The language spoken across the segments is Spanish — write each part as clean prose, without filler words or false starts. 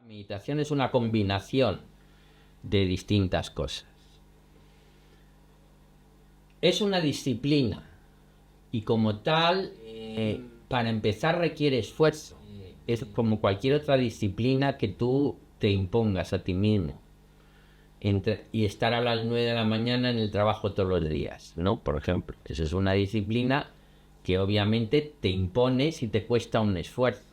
Meditación es una combinación de distintas cosas. Es una disciplina y como tal, para empezar requiere esfuerzo. Es como cualquier otra disciplina que tú te impongas a ti mismo. Y estar a las 9 de la mañana en el trabajo todos los días, ¿no? Por ejemplo, eso es una disciplina que obviamente te impones y te cuesta un esfuerzo.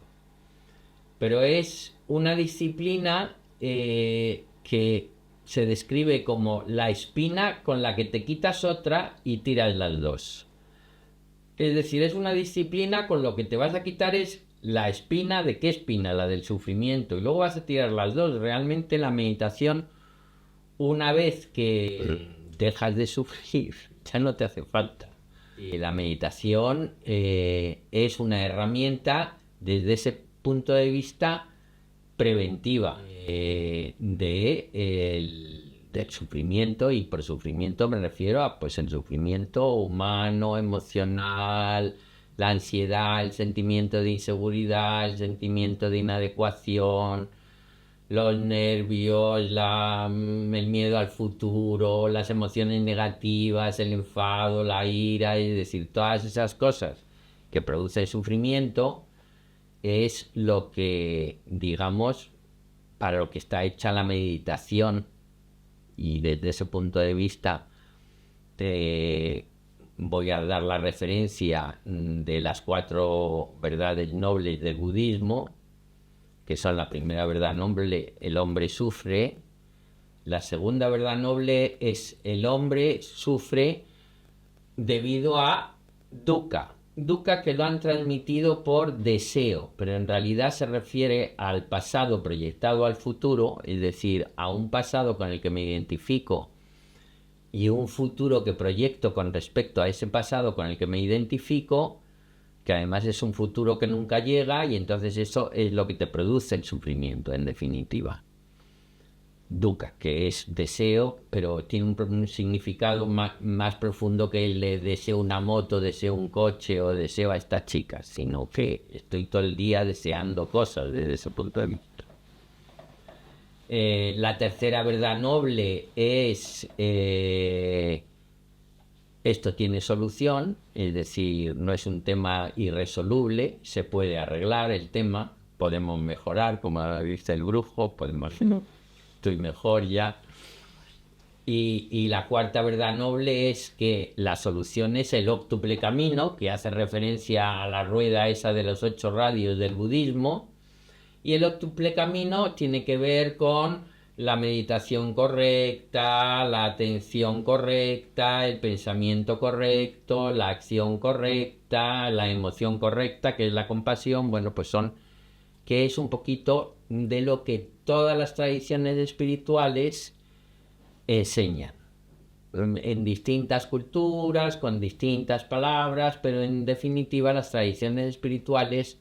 Pero es una disciplina que se describe como la espina con la que te quitas otra y tiras las dos. Es decir, es una disciplina con lo que te vas a quitar es la espina. ¿De qué espina? La del sufrimiento. Y luego vas a tirar las dos. Realmente la meditación, una vez que dejas de sufrir, ya no te hace falta. Y la meditación es una herramienta desde ese punto de vista preventiva del sufrimiento, y por sufrimiento me refiero a pues el sufrimiento humano, emocional, la ansiedad, el sentimiento de inseguridad, el sentimiento de inadecuación, los nervios, el miedo al futuro, las emociones negativas, el enfado, la ira, es decir, todas esas cosas que producen sufrimiento es lo que, digamos, para lo que está hecha la meditación. Y desde ese punto de vista te voy a dar la referencia de las 4 verdades nobles del budismo, que son: la primera verdad noble, el hombre sufre. La segunda verdad noble es: el hombre sufre debido a dukkha. Dukkha, que lo han transmitido por deseo, pero en realidad se refiere al pasado proyectado al futuro, es decir, a un pasado con el que me identifico y un futuro que proyecto con respecto a ese pasado con el que me identifico, que además es un futuro que nunca llega, y entonces eso es lo que te produce el sufrimiento, en definitiva. Dukkha, que es deseo, pero tiene un significado más profundo que el de deseo una moto, deseo un coche o deseo a esta chica, sino que estoy todo el día deseando cosas desde ese punto de vista. La tercera verdad noble es esto tiene solución, es decir, no es un tema irresoluble, se puede arreglar el tema, podemos mejorar, como dice el brujo, podemos... Estoy mejor ya. Y la cuarta verdad noble es que la solución es el óctuple camino, que hace referencia a la rueda esa de los 8 radios del budismo. Y el óctuple camino tiene que ver con la meditación correcta, la atención correcta, el pensamiento correcto, la acción correcta, la emoción correcta, que es la compasión. Bueno, pues que es un poquito de lo que todas las tradiciones espirituales enseñan, en distintas culturas, con distintas palabras, pero en definitiva las tradiciones espirituales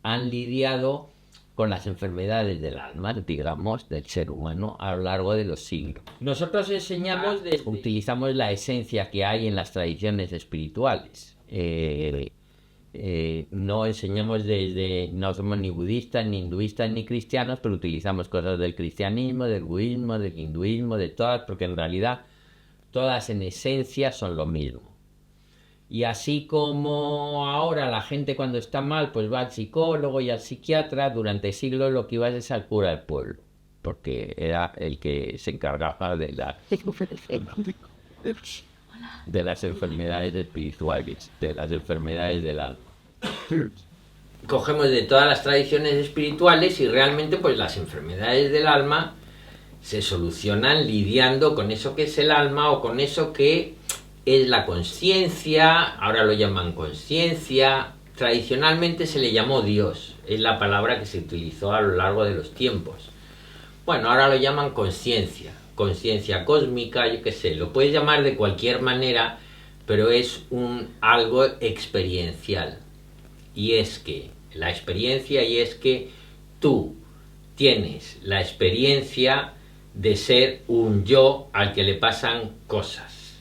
han lidiado con las enfermedades del alma, digamos, del ser humano a lo largo de los siglos. Nosotros utilizamos la esencia que hay en las tradiciones espirituales. No enseñamos no somos ni budistas, ni hinduistas, ni cristianos, pero utilizamos cosas del cristianismo, del budismo, del hinduismo, de todas, porque en realidad todas en esencia son lo mismo. Y así como ahora la gente cuando está mal pues va al psicólogo y al psiquiatra, durante siglos lo que iba es al cura del pueblo, porque era el que se encargaba de las enfermedades espirituales, de las enfermedades del alma. Cogemos de todas las tradiciones espirituales y realmente pues las enfermedades del alma se solucionan lidiando con eso que es el alma, o con eso que es la conciencia. Ahora lo llaman conciencia, tradicionalmente se le llamó Dios, es la palabra que se utilizó a lo largo de los tiempos. Bueno, ahora lo llaman conciencia cósmica, yo qué sé, lo puedes llamar de cualquier manera, pero es algo experiencial. Y es que tú tienes la experiencia de ser un yo al que le pasan cosas.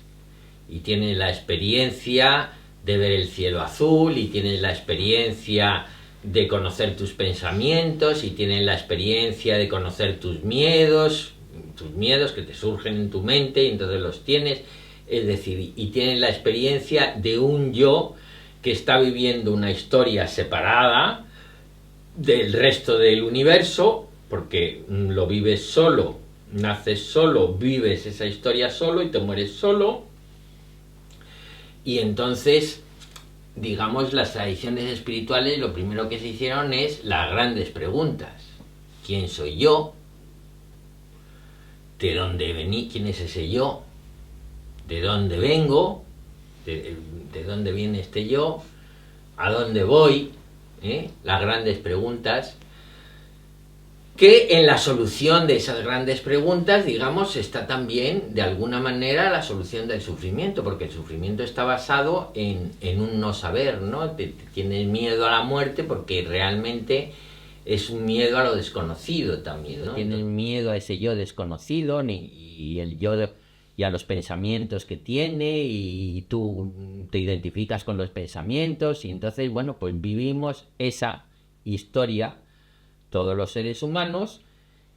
Y tienes la experiencia de ver el cielo azul, y tienes la experiencia de conocer tus pensamientos y tienen la experiencia de conocer tus miedos que te surgen en tu mente y entonces los tienes, es decir, y tienen la experiencia de un yo que está viviendo una historia separada del resto del universo, porque lo vives solo, naces solo, vives esa historia solo y te mueres solo. Y entonces, digamos, las tradiciones espirituales lo primero que se hicieron es las grandes preguntas. ¿Quién soy yo? ¿De dónde vení? ¿Quién es ese yo? ¿De dónde vengo? ¿De dónde viene este yo? ¿A dónde voy? Las grandes preguntas. Que en la solución de esas grandes preguntas, digamos, está también, de alguna manera, la solución del sufrimiento, porque el sufrimiento está basado en un no saber, ¿no? Tienes miedo a la muerte porque realmente es un miedo a lo desconocido también, ¿no? Tienes miedo a ese yo desconocido y el yo y a los pensamientos que tiene, y tú te identificas con los pensamientos, y entonces, bueno, pues vivimos esa historia todos los seres humanos,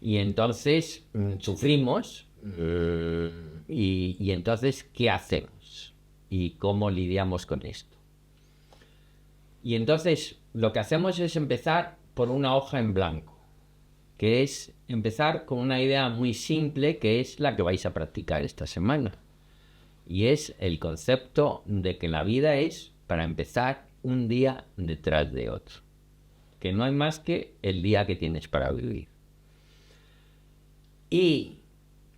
y entonces sufrimos, y entonces, ¿qué hacemos? ¿Y cómo lidiamos con esto? Y entonces lo que hacemos es empezar por una hoja en blanco, que es empezar con una idea muy simple, que es la que vais a practicar esta semana, y es el concepto de que la vida es, para empezar, un día detrás de otro, que no hay más que el día que tienes para vivir. Y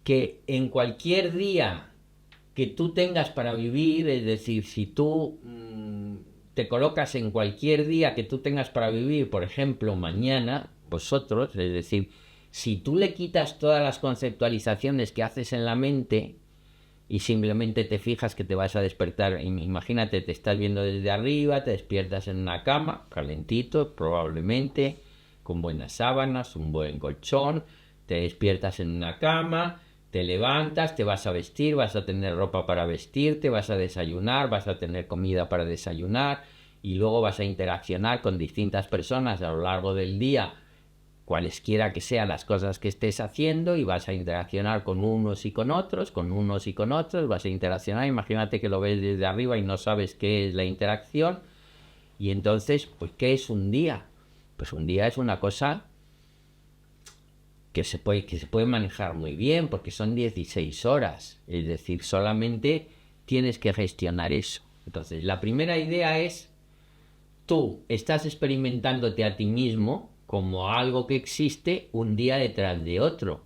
que en cualquier día que tú tengas para vivir, es decir, si tú te colocas en cualquier día que tú tengas para vivir, por ejemplo, mañana, vosotros, es decir, si tú le quitas todas las conceptualizaciones que haces en la mente y simplemente te fijas que te vas a despertar, imagínate, te estás viendo desde arriba, te despiertas en una cama, calentito, probablemente, con buenas sábanas, un buen colchón, te despiertas en una cama, te levantas, te vas a vestir, vas a tener ropa para vestirte, vas a desayunar, vas a tener comida para desayunar, y luego vas a interaccionar con distintas personas a lo largo del día, cualesquiera que sean las cosas que estés haciendo, y vas a interaccionar con unos y con otros, vas a interaccionar, imagínate que lo ves desde arriba y no sabes qué es la interacción, y entonces, pues, ¿qué es un día? Pues un día es una cosa que se puede manejar muy bien, porque son 16 horas, es decir, solamente tienes que gestionar eso. Entonces, la primera idea es, tú estás experimentándote a ti mismo como algo que existe un día detrás de otro,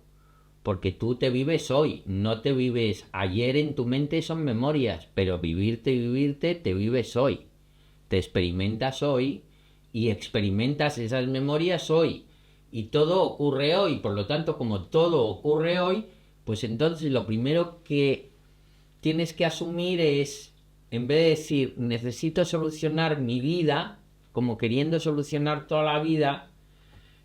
porque tú te vives hoy, no te vives ayer. En tu mente son memorias, pero vivirte te vives hoy, te experimentas hoy y experimentas esas memorias hoy, y todo ocurre hoy. Por lo tanto, como todo ocurre hoy, pues entonces lo primero que tienes que asumir es, en vez de decir necesito solucionar mi vida, como queriendo solucionar toda la vida,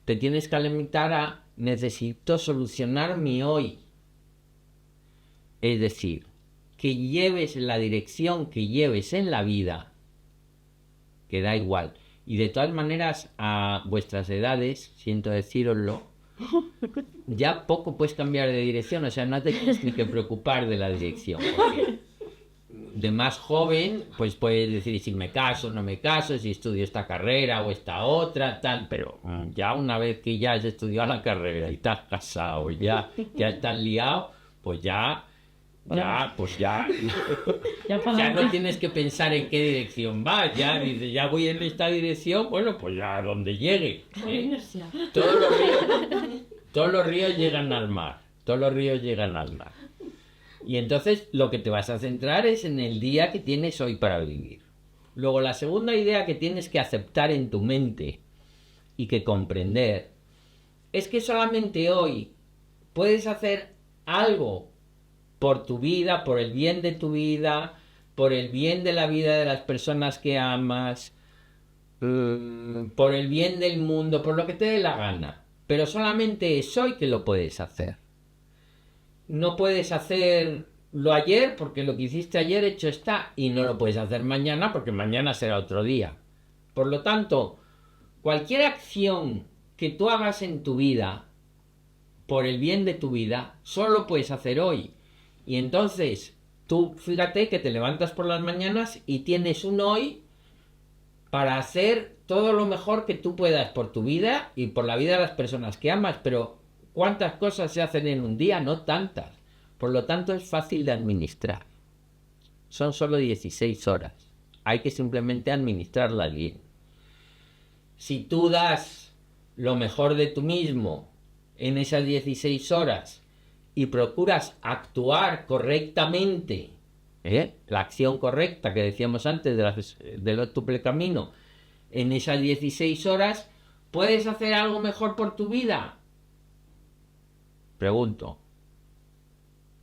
te tienes que limitar a necesito solucionar mi hoy. Es decir, que lleves la dirección que lleves en la vida, que da igual. Y de todas maneras, a vuestras edades, siento decíroslo, ya poco puedes cambiar de dirección, o sea, no te tienes ni que preocupar de la dirección. Porque de más joven, pues puedes decir si me caso, no me caso, si estudio esta carrera o esta otra, tal, pero ya una vez que ya has estudiado la carrera y estás casado, ya estás liado, pues ya no tienes que pensar en qué dirección vas, ya dices, ya voy en esta dirección, bueno, pues ya a donde llegue. Todos los ríos llegan al mar, Y entonces lo que te vas a centrar es en el día que tienes hoy para vivir. Luego, la segunda idea que tienes que aceptar en tu mente y que comprender es que solamente hoy puedes hacer algo por tu vida, por el bien de tu vida, por el bien de la vida de las personas que amas, por el bien del mundo, por lo que te dé la gana. Pero solamente es hoy que lo puedes hacer. No puedes hacerlo ayer, porque lo que hiciste ayer hecho está, y no lo puedes hacer mañana porque mañana será otro día. Por lo tanto, cualquier acción que tú hagas en tu vida, por el bien de tu vida, solo lo puedes hacer hoy. Y entonces, tú fíjate que te levantas por las mañanas y tienes un hoy para hacer todo lo mejor que tú puedas por tu vida y por la vida de las personas que amas, pero ¿cuántas cosas se hacen en un día? No tantas. Por lo tanto, es fácil de administrar. Son solo 16 horas. Hay que simplemente administrarlas bien. Si tú das lo mejor de tú mismo en esas 16 horas y procuras actuar correctamente, la acción correcta que decíamos antes del tuple camino, en esas 16 horas, ¿puedes hacer algo mejor por tu vida? Pregunto.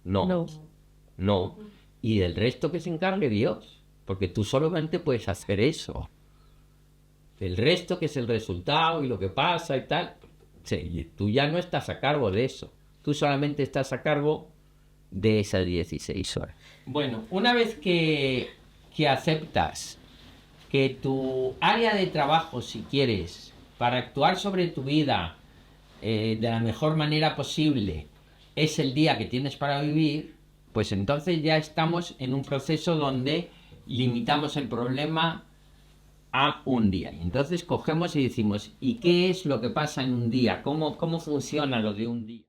No. Y del resto que se encargue Dios, porque tú solamente puedes hacer eso. El resto, que es el resultado y lo que pasa y tal, sí, tú ya no estás a cargo de eso. Tú solamente estás a cargo de esas 16 horas. Bueno, una vez que aceptas que tu área de trabajo, si quieres, para actuar sobre tu vida de la mejor manera posible, es el día que tienes para vivir, pues entonces ya estamos en un proceso donde limitamos el problema a un día. Y entonces cogemos y decimos, ¿y qué es lo que pasa en un día? ¿Cómo funciona lo de un día?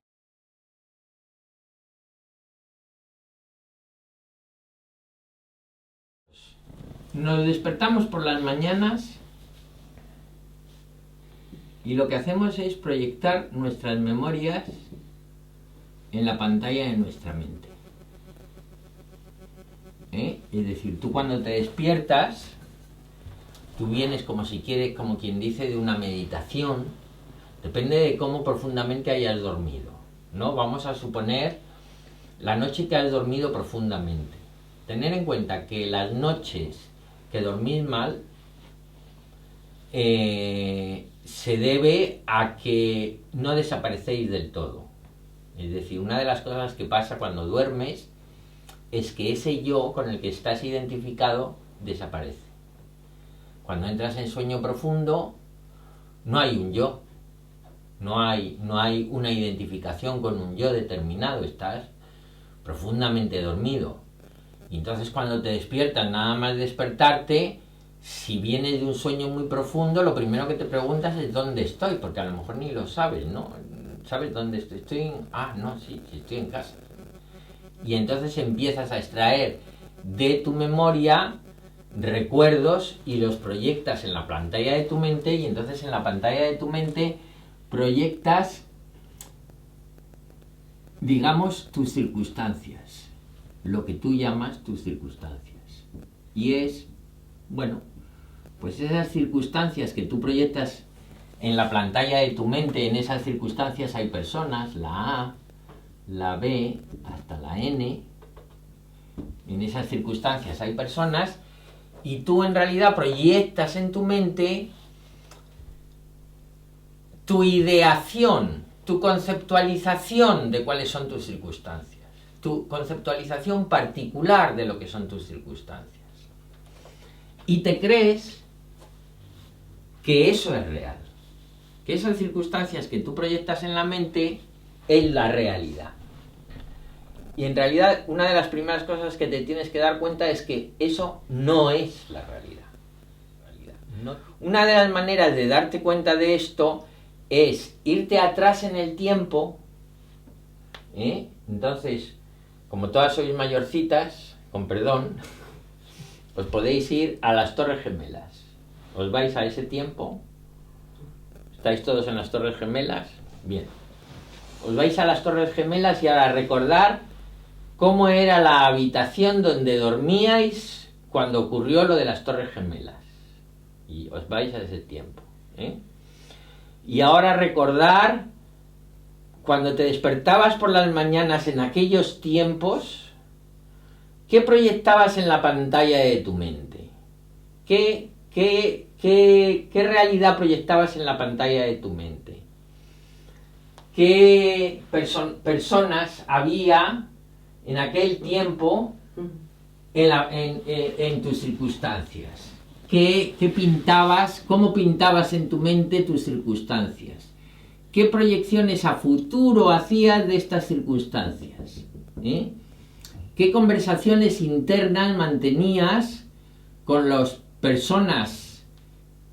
Nos despertamos por las mañanas y lo que hacemos es proyectar nuestras memorias en la pantalla de nuestra mente. Es decir, tú cuando te despiertas, tú vienes como quien dice, de una meditación. Depende de cómo profundamente hayas dormido, ¿no? Vamos a suponer la noche que has dormido profundamente. Tener en cuenta que las noches que dormís mal se debe a que no desaparecéis del todo. Es decir, una de las cosas que pasa cuando duermes es que ese yo con el que estás identificado desaparece. Cuando entras en sueño profundo, no hay un yo, no hay una identificación con un yo determinado, estás profundamente dormido. Y entonces cuando te despiertas, nada más despertarte, si vienes de un sueño muy profundo, lo primero que te preguntas es ¿dónde estoy? Porque a lo mejor ni lo sabes, ¿no? ¿Sabes dónde estoy? Sí, estoy en casa. Y entonces empiezas a extraer de tu memoria recuerdos y los proyectas en la pantalla de tu mente, y entonces en la pantalla de tu mente proyectas, digamos, tus circunstancias, lo que tú llamas tus circunstancias. Y es, bueno, pues esas circunstancias que tú proyectas en la pantalla de tu mente, en esas circunstancias hay personas, la A, la B, hasta la N. En esas circunstancias hay personas y tú en realidad proyectas en tu mente tu ideación, tu conceptualización de cuáles son tus circunstancias, tu conceptualización particular de lo que son tus circunstancias. Y te crees que eso es real, que esas circunstancias que tú proyectas en la mente es la realidad. Y en realidad una de las primeras cosas que te tienes que dar cuenta es que eso no es la realidad. Una de las maneras de darte cuenta de esto es irte atrás en el tiempo. Entonces, como todas sois mayorcitas, con perdón, os podéis ir a las Torres Gemelas. Os vais a ese tiempo. ¿Estáis todos en las Torres Gemelas? Bien. Os vais a las Torres Gemelas y a recordar cómo era la habitación donde dormíais cuando ocurrió lo de las Torres Gemelas. Y os vais a ese tiempo. Y ahora recordar cuando te despertabas por las mañanas en aquellos tiempos, ¿qué proyectabas en la pantalla de tu mente? ¿Qué realidad proyectabas en la pantalla de tu mente? ¿Qué personas había en aquel tiempo en tus circunstancias? qué pintabas, cómo pintabas en tu mente tus circunstancias. ¿Qué proyecciones a futuro hacías de estas circunstancias? ¿Qué conversaciones internas mantenías con las personas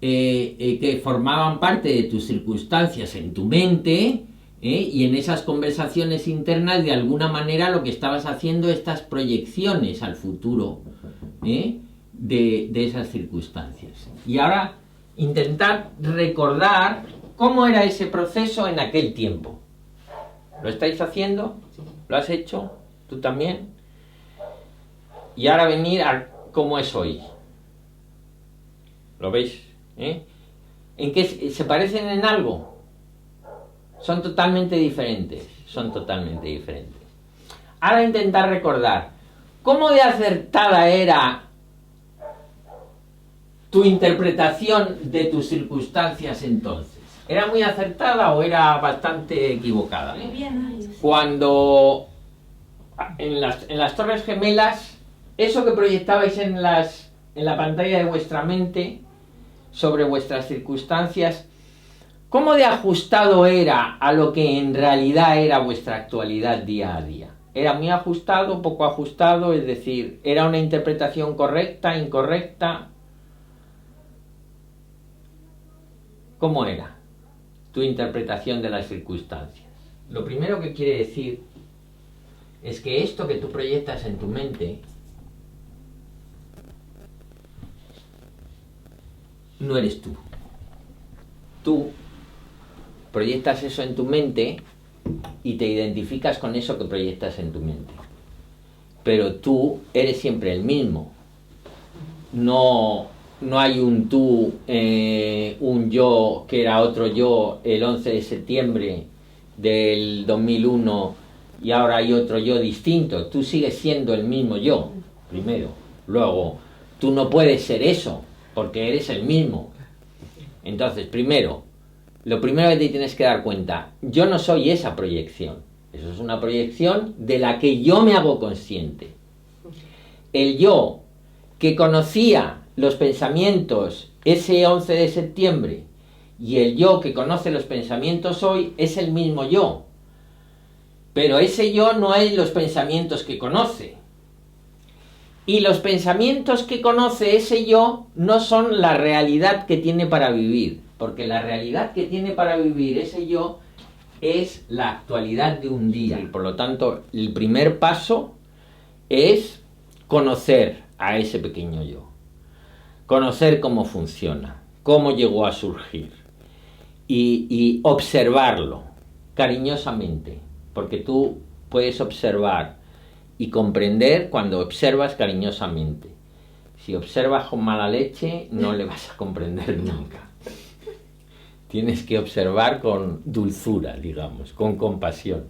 que formaban parte de tus circunstancias en tu mente? Y en esas conversaciones internas, de alguna manera, lo que estabas haciendo, estas proyecciones al futuro de esas circunstancias. Y ahora intentar recordar cómo era ese proceso en aquel tiempo. ¿Lo estáis haciendo? ¿Lo has hecho? ¿Tú también? Y ahora venir a cómo es hoy. ¿Lo veis? ¿En qué se parecen en algo? Son totalmente diferentes. Ahora intentar recordar cómo de acertada era tu interpretación de tus circunstancias entonces. ¿Era muy acertada o era bastante equivocada? Muy bien. Cuando en las Torres Gemelas, eso que proyectabais en la pantalla de vuestra mente sobre vuestras circunstancias, ¿cómo de ajustado era a lo que en realidad era vuestra actualidad día a día? ¿Era muy ajustado, poco ajustado? Es decir, ¿era una interpretación correcta, incorrecta? ¿Cómo era tu interpretación de las circunstancias? Lo primero que quiere decir es que esto que tú proyectas en tu mente no eres tú. Tú proyectas eso en tu mente y te identificas con eso que proyectas en tu mente. Pero tú eres siempre el mismo. No hay un tú, un yo que era otro yo el 11 de septiembre del 2001 y ahora hay otro yo distinto. Tú sigues siendo el mismo yo, primero. Luego, tú no puedes ser eso, porque eres el mismo. Entonces, primero, lo primero que te tienes que dar cuenta, yo no soy esa proyección. Eso es una proyección de la que yo me hago consciente. El yo que conocía los pensamientos ese 11 de septiembre y el yo que conoce los pensamientos hoy es el mismo yo. Pero ese yo no es los pensamientos que conoce. Y los pensamientos que conoce ese yo no son la realidad que tiene para vivir. Porque la realidad que tiene para vivir ese yo es la actualidad de un día. Y por lo tanto, el primer paso es conocer a ese pequeño yo. Conocer cómo funciona, cómo llegó a surgir. Y observarlo cariñosamente. Porque tú puedes observar y comprender cuando observas cariñosamente. Si observas con mala leche, no le vas a comprender nunca. Tienes que observar con dulzura, digamos, con compasión.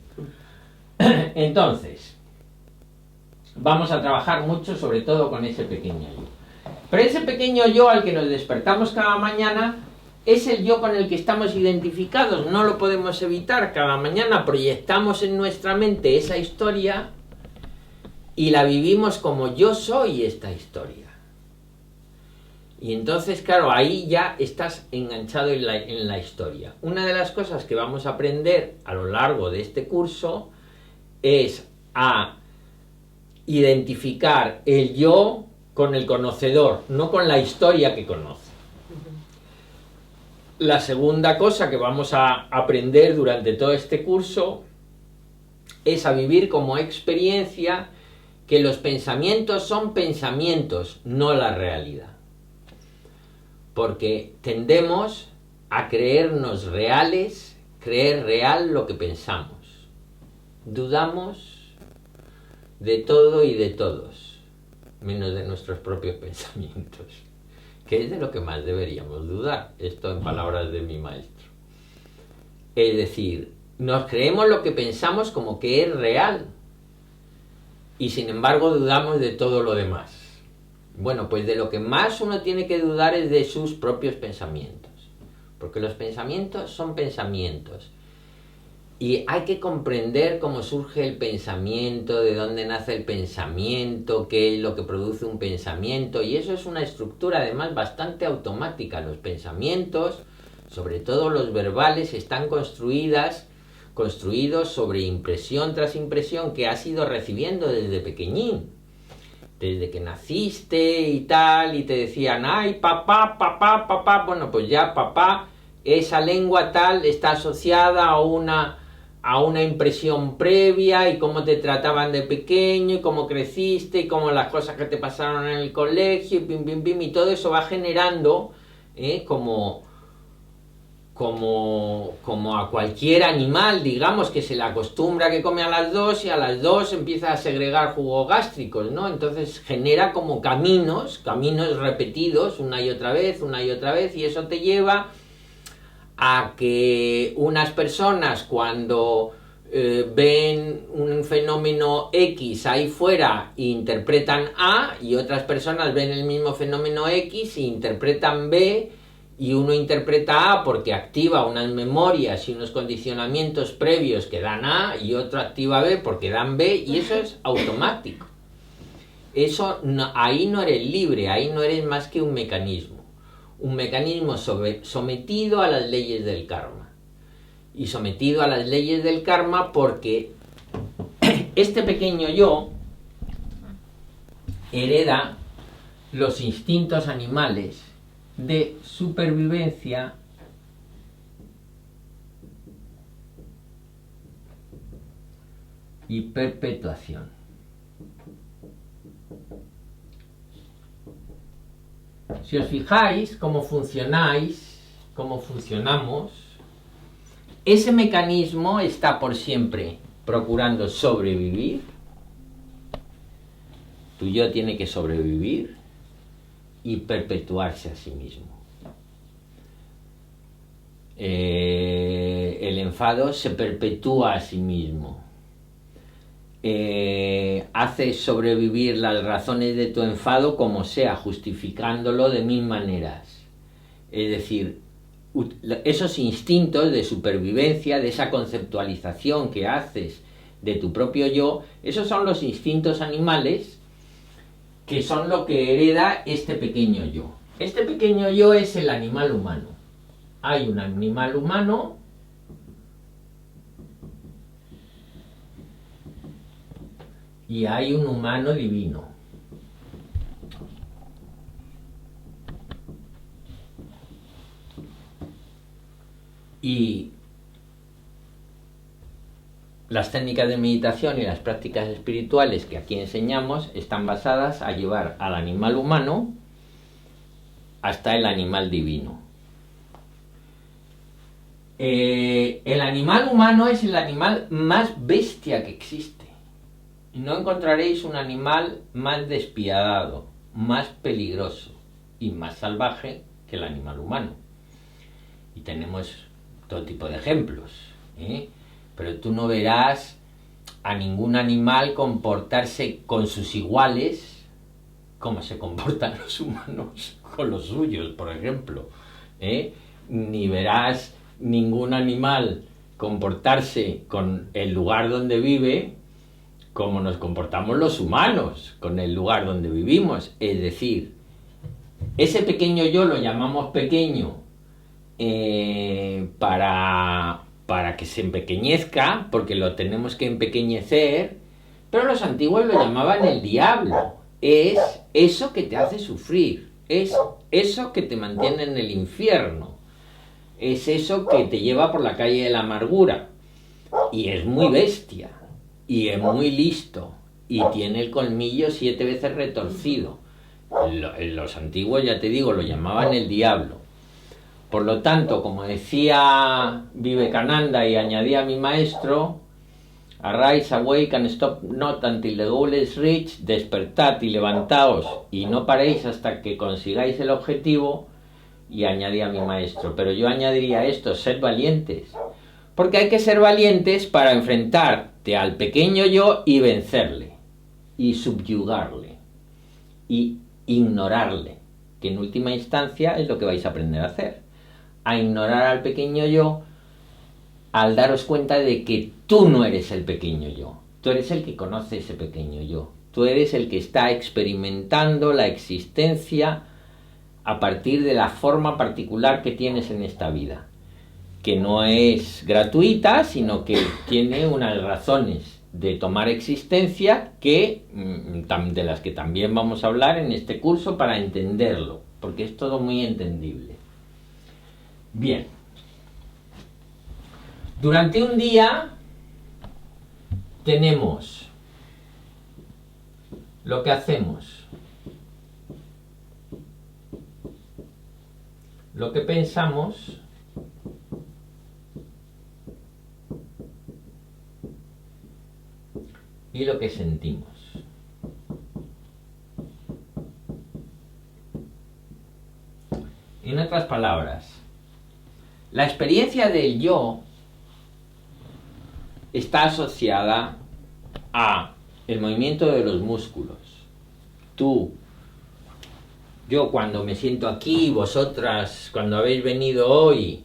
Entonces, vamos a trabajar mucho, sobre todo con ese pequeño yo. Pero ese pequeño yo al que nos despertamos cada mañana es el yo con el que estamos identificados. No lo podemos evitar. Cada mañana proyectamos en nuestra mente esa historia y la vivimos como yo soy esta historia. Y entonces, claro, ahí ya estás enganchado en la historia. Una de las cosas que vamos a aprender a lo largo de este curso es a identificar el yo con el conocedor, no con la historia que conoce. La segunda cosa que vamos a aprender durante todo este curso es a vivir como experiencia que los pensamientos son pensamientos, no la realidad. Porque tendemos a creernos reales, creer real lo que pensamos. Dudamos de todo y de todos, menos de nuestros propios pensamientos, que es de lo que más deberíamos dudar. Esto en palabras de mi maestro. Es decir, nos creemos lo que pensamos como que es real y sin embargo dudamos de todo lo demás. Bueno, pues de lo que más uno tiene que dudar es de sus propios pensamientos, porque los pensamientos son pensamientos Y hay que comprender cómo surge el pensamiento, de dónde nace el pensamiento, qué es lo que produce un pensamiento, y eso es una estructura además bastante automática. Los pensamientos, sobre todo los verbales, están construidos sobre impresión tras impresión que has ido recibiendo desde pequeñín, desde que naciste y tal, y te decían, ay, papá, papá, papá. Bueno, pues ya papá, esa lengua tal está asociada a una impresión previa, y cómo te trataban de pequeño, y cómo creciste, y cómo las cosas que te pasaron en el colegio, y pim, pim, pim, y todo eso va generando, como a cualquier animal, digamos, que se le acostumbra que come a las 2 y a las 2 empieza a segregar jugos gástricos, ¿no? Entonces genera como caminos repetidos una y otra vez, y eso te lleva a que unas personas, cuando ven un fenómeno X ahí fuera, interpretan A, y otras personas ven el mismo fenómeno X e interpretan B, y uno interpreta A porque activa unas memorias y unos condicionamientos previos que dan A, y otro activa B porque dan B, y eso es automático. Eso no, ahí no eres libre, ahí no eres más que un mecanismo sometido a las leyes del karma. Y sometido a las leyes del karma porque este pequeño yo hereda los instintos animales de supervivencia y perpetuación. Si os fijáis cómo funcionamos, ese mecanismo está por siempre procurando sobrevivir. Tu yo tiene que sobrevivir y perpetuarse a sí mismo. El enfado se perpetúa a sí mismo. Hace sobrevivir las razones de tu enfado como sea, justificándolo de mil maneras. Es decir, esos instintos de supervivencia, de esa conceptualización que haces de tu propio yo, esos son los instintos animales, que son lo que hereda este pequeño yo. Este pequeño yo es el animal humano. Hay un animal humano y hay un humano divino. Y las técnicas de meditación y las prácticas espirituales que aquí enseñamos están basadas a llevar al animal humano hasta el animal divino. El animal humano es el animal más bestia que existe. No encontraréis un animal más despiadado, más peligroso y más salvaje que el animal humano. Y tenemos todo tipo de ejemplos, pero tú no verás a ningún animal comportarse con sus iguales como se comportan los humanos con los suyos, por ejemplo, ni verás ningún animal comportarse con el lugar donde vive como nos comportamos los humanos con el lugar donde vivimos. Es decir, ese pequeño yo lo llamamos pequeño para que se empequeñezca, porque lo tenemos que empequeñecer, pero los antiguos lo llamaban el diablo. Es eso que te hace sufrir, es eso que te mantiene en el infierno, es eso que te lleva por la calle de la amargura, y es muy bestia, y es muy listo, y tiene el colmillo 7 veces retorcido. Los antiguos, ya te digo, lo llamaban el diablo. Por lo tanto, como decía Vivekananda y añadía mi maestro, arise, awake and stop not until the goal is reached, despertad y levantaos y no paréis hasta que consigáis el objetivo, y añadía mi maestro. Pero yo añadiría esto: sed valientes, porque hay que ser valientes para enfrentarte al pequeño yo y vencerle, y subyugarle, y ignorarle, que en última instancia es lo que vais a aprender a hacer, a ignorar al pequeño yo al daros cuenta de que tú no eres el pequeño yo, tú eres el que conoce ese pequeño yo, tú eres el que está experimentando la existencia a partir de la forma particular que tienes en esta vida, que no es gratuita, sino que tiene unas razones de tomar existencia que de las que también vamos a hablar en este curso para entenderlo, porque es todo muy entendible. Bien. Durante un día tenemos lo que hacemos, lo que pensamos y lo que sentimos. En otras palabras, la experiencia del yo está asociada a el movimiento de los músculos. Yo cuando me siento aquí, vosotras cuando habéis venido hoy,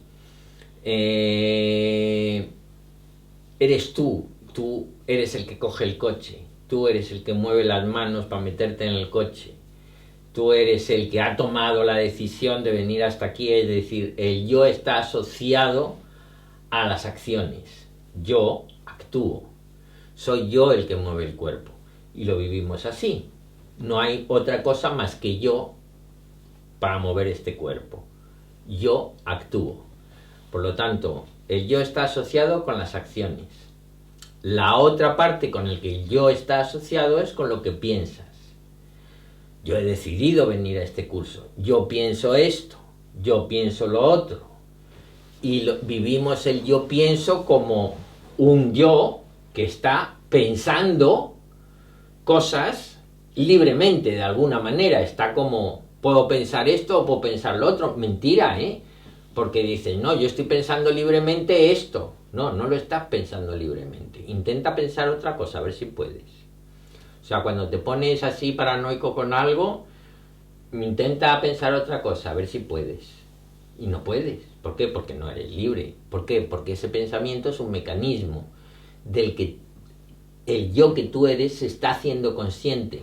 eres tú eres el que coge el coche, tú eres el que mueve las manos para meterte en el coche, tú eres el que ha tomado la decisión de venir hasta aquí, es decir, el yo está asociado a las acciones, yo actúo, soy yo el que mueve el cuerpo y lo vivimos así, no hay otra cosa más que yo para mover este cuerpo, yo actúo, por lo tanto el yo está asociado con las acciones. La otra parte con el que el yo está asociado es con lo que piensas. Yo he decidido venir a este curso, yo pienso esto, yo pienso lo otro, y vivimos el yo pienso como un yo que está pensando cosas libremente de alguna manera, está como puedo pensar esto o puedo pensar lo otro, mentira, porque dices, no, yo estoy pensando libremente esto, no lo estás pensando libremente, intenta pensar otra cosa, a ver si puedes. O sea, cuando te pones así paranoico con algo, intenta pensar otra cosa, a ver si puedes. Y no puedes. ¿Por qué? Porque no eres libre. ¿Por qué? Porque ese pensamiento es un mecanismo del que el yo que tú eres se está haciendo consciente,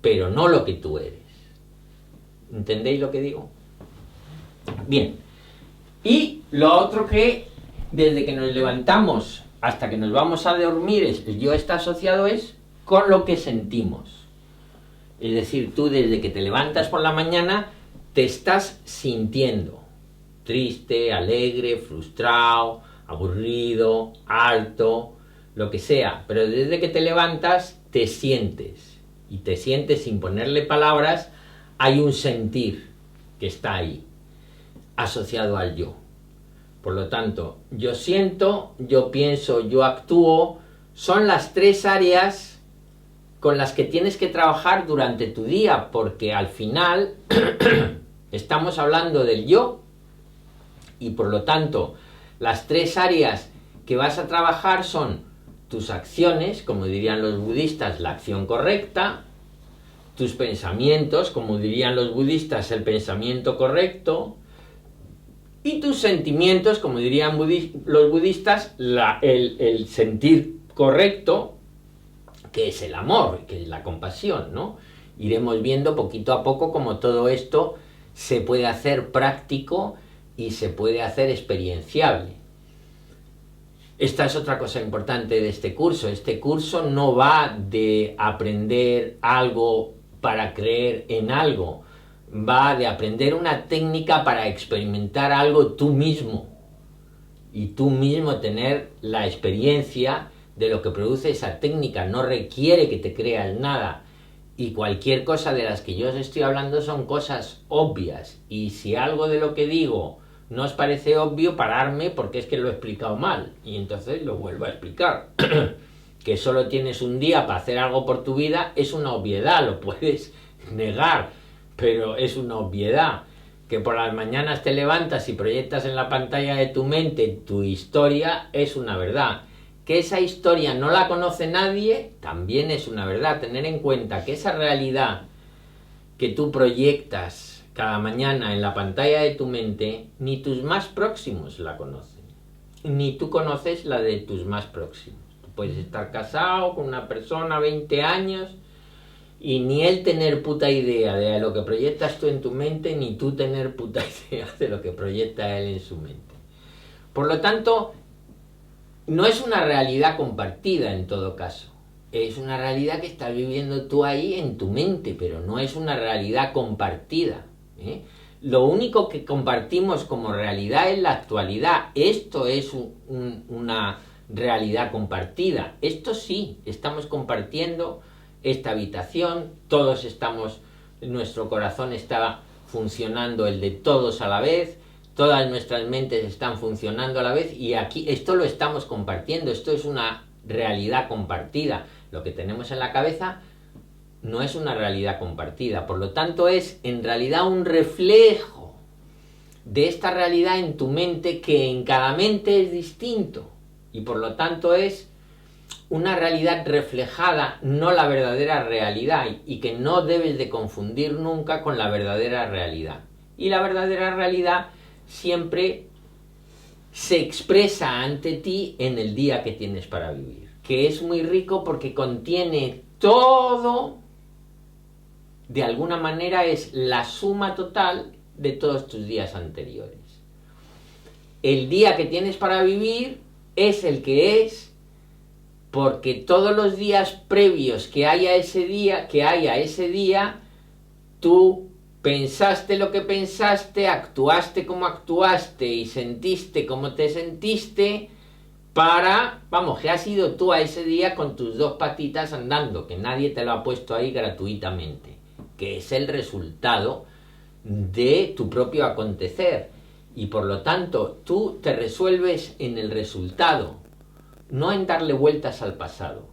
pero no lo que tú eres. ¿Entendéis lo que digo? Bien. Y lo otro que desde que nos levantamos hasta que nos vamos a dormir, el yo está asociado es con lo que sentimos. Es decir, tú desde que te levantas por la mañana te estás sintiendo triste, alegre, frustrado, aburrido, harto, lo que sea, pero desde que te levantas te sientes, y te sientes sin ponerle palabras, hay un sentir que está ahí, asociado al yo. Por lo tanto, yo siento, yo pienso, yo actúo, son las tres áreas con las que tienes que trabajar durante tu día, porque al final estamos hablando del yo, y por lo tanto, las tres áreas que vas a trabajar son tus acciones, como dirían los budistas, la acción correcta, tus pensamientos, como dirían los budistas, el pensamiento correcto, y tus sentimientos, como dirían los budistas, el sentir correcto, que es el amor, que es la compasión, ¿no? Iremos viendo poquito a poco cómo todo esto se puede hacer práctico y se puede hacer experienciable. Esta es otra cosa importante de este curso. Este curso no va de aprender algo para creer en algo, va de aprender una técnica para experimentar algo tú mismo y tú mismo tener la experiencia de lo que produce esa técnica. No requiere que te creas nada, y cualquier cosa de las que yo os estoy hablando son cosas obvias, y si algo de lo que digo no os parece obvio, pararme porque es que lo he explicado mal y entonces lo vuelvo a explicar. Que solo tienes un día para hacer algo por tu vida es una obviedad, lo puedes negar, pero es una obviedad. Que por las mañanas te levantas y proyectas en la pantalla de tu mente tu historia es una verdad. Que esa historia no la conoce nadie también es una verdad. Tener en cuenta que esa realidad que tú proyectas cada mañana en la pantalla de tu mente, ni tus más próximos la conocen. ni tú conoces la de tus más próximos. Tú puedes estar casado con una persona 20 años y ni él tener puta idea de lo que proyectas tú en tu mente, ni tú tener puta idea de lo que proyecta él en su mente. Por lo tanto, no es una realidad compartida en todo caso. Es una realidad que estás viviendo tú ahí en tu mente, pero no es una realidad compartida. Lo único que compartimos como realidad es la actualidad. Esto es una realidad compartida. Esto sí, estamos compartiendo esta habitación, todos estamos, nuestro corazón está funcionando el de todos a la vez, todas nuestras mentes están funcionando a la vez y aquí esto lo estamos compartiendo, esto es una realidad compartida. Lo que tenemos en la cabeza no es una realidad compartida, por lo tanto es en realidad un reflejo de esta realidad en tu mente, que en cada mente es distinto y por lo tanto es una realidad reflejada, no la verdadera realidad, y que no debes de confundir nunca con la verdadera realidad. Y la verdadera realidad siempre se expresa ante ti en el día que tienes para vivir, que es muy rico porque contiene todo, de alguna manera es la suma total de todos tus días anteriores. El día que tienes para vivir es el que es, porque todos los días previos que haya ese día, tú pensaste lo que pensaste, actuaste como actuaste y sentiste como te sentiste que has ido tú a ese día con tus dos patitas andando, que nadie te lo ha puesto ahí gratuitamente, que es el resultado de tu propio acontecer. Y por lo tanto, tú te resuelves en el resultado, no en darle vueltas al pasado.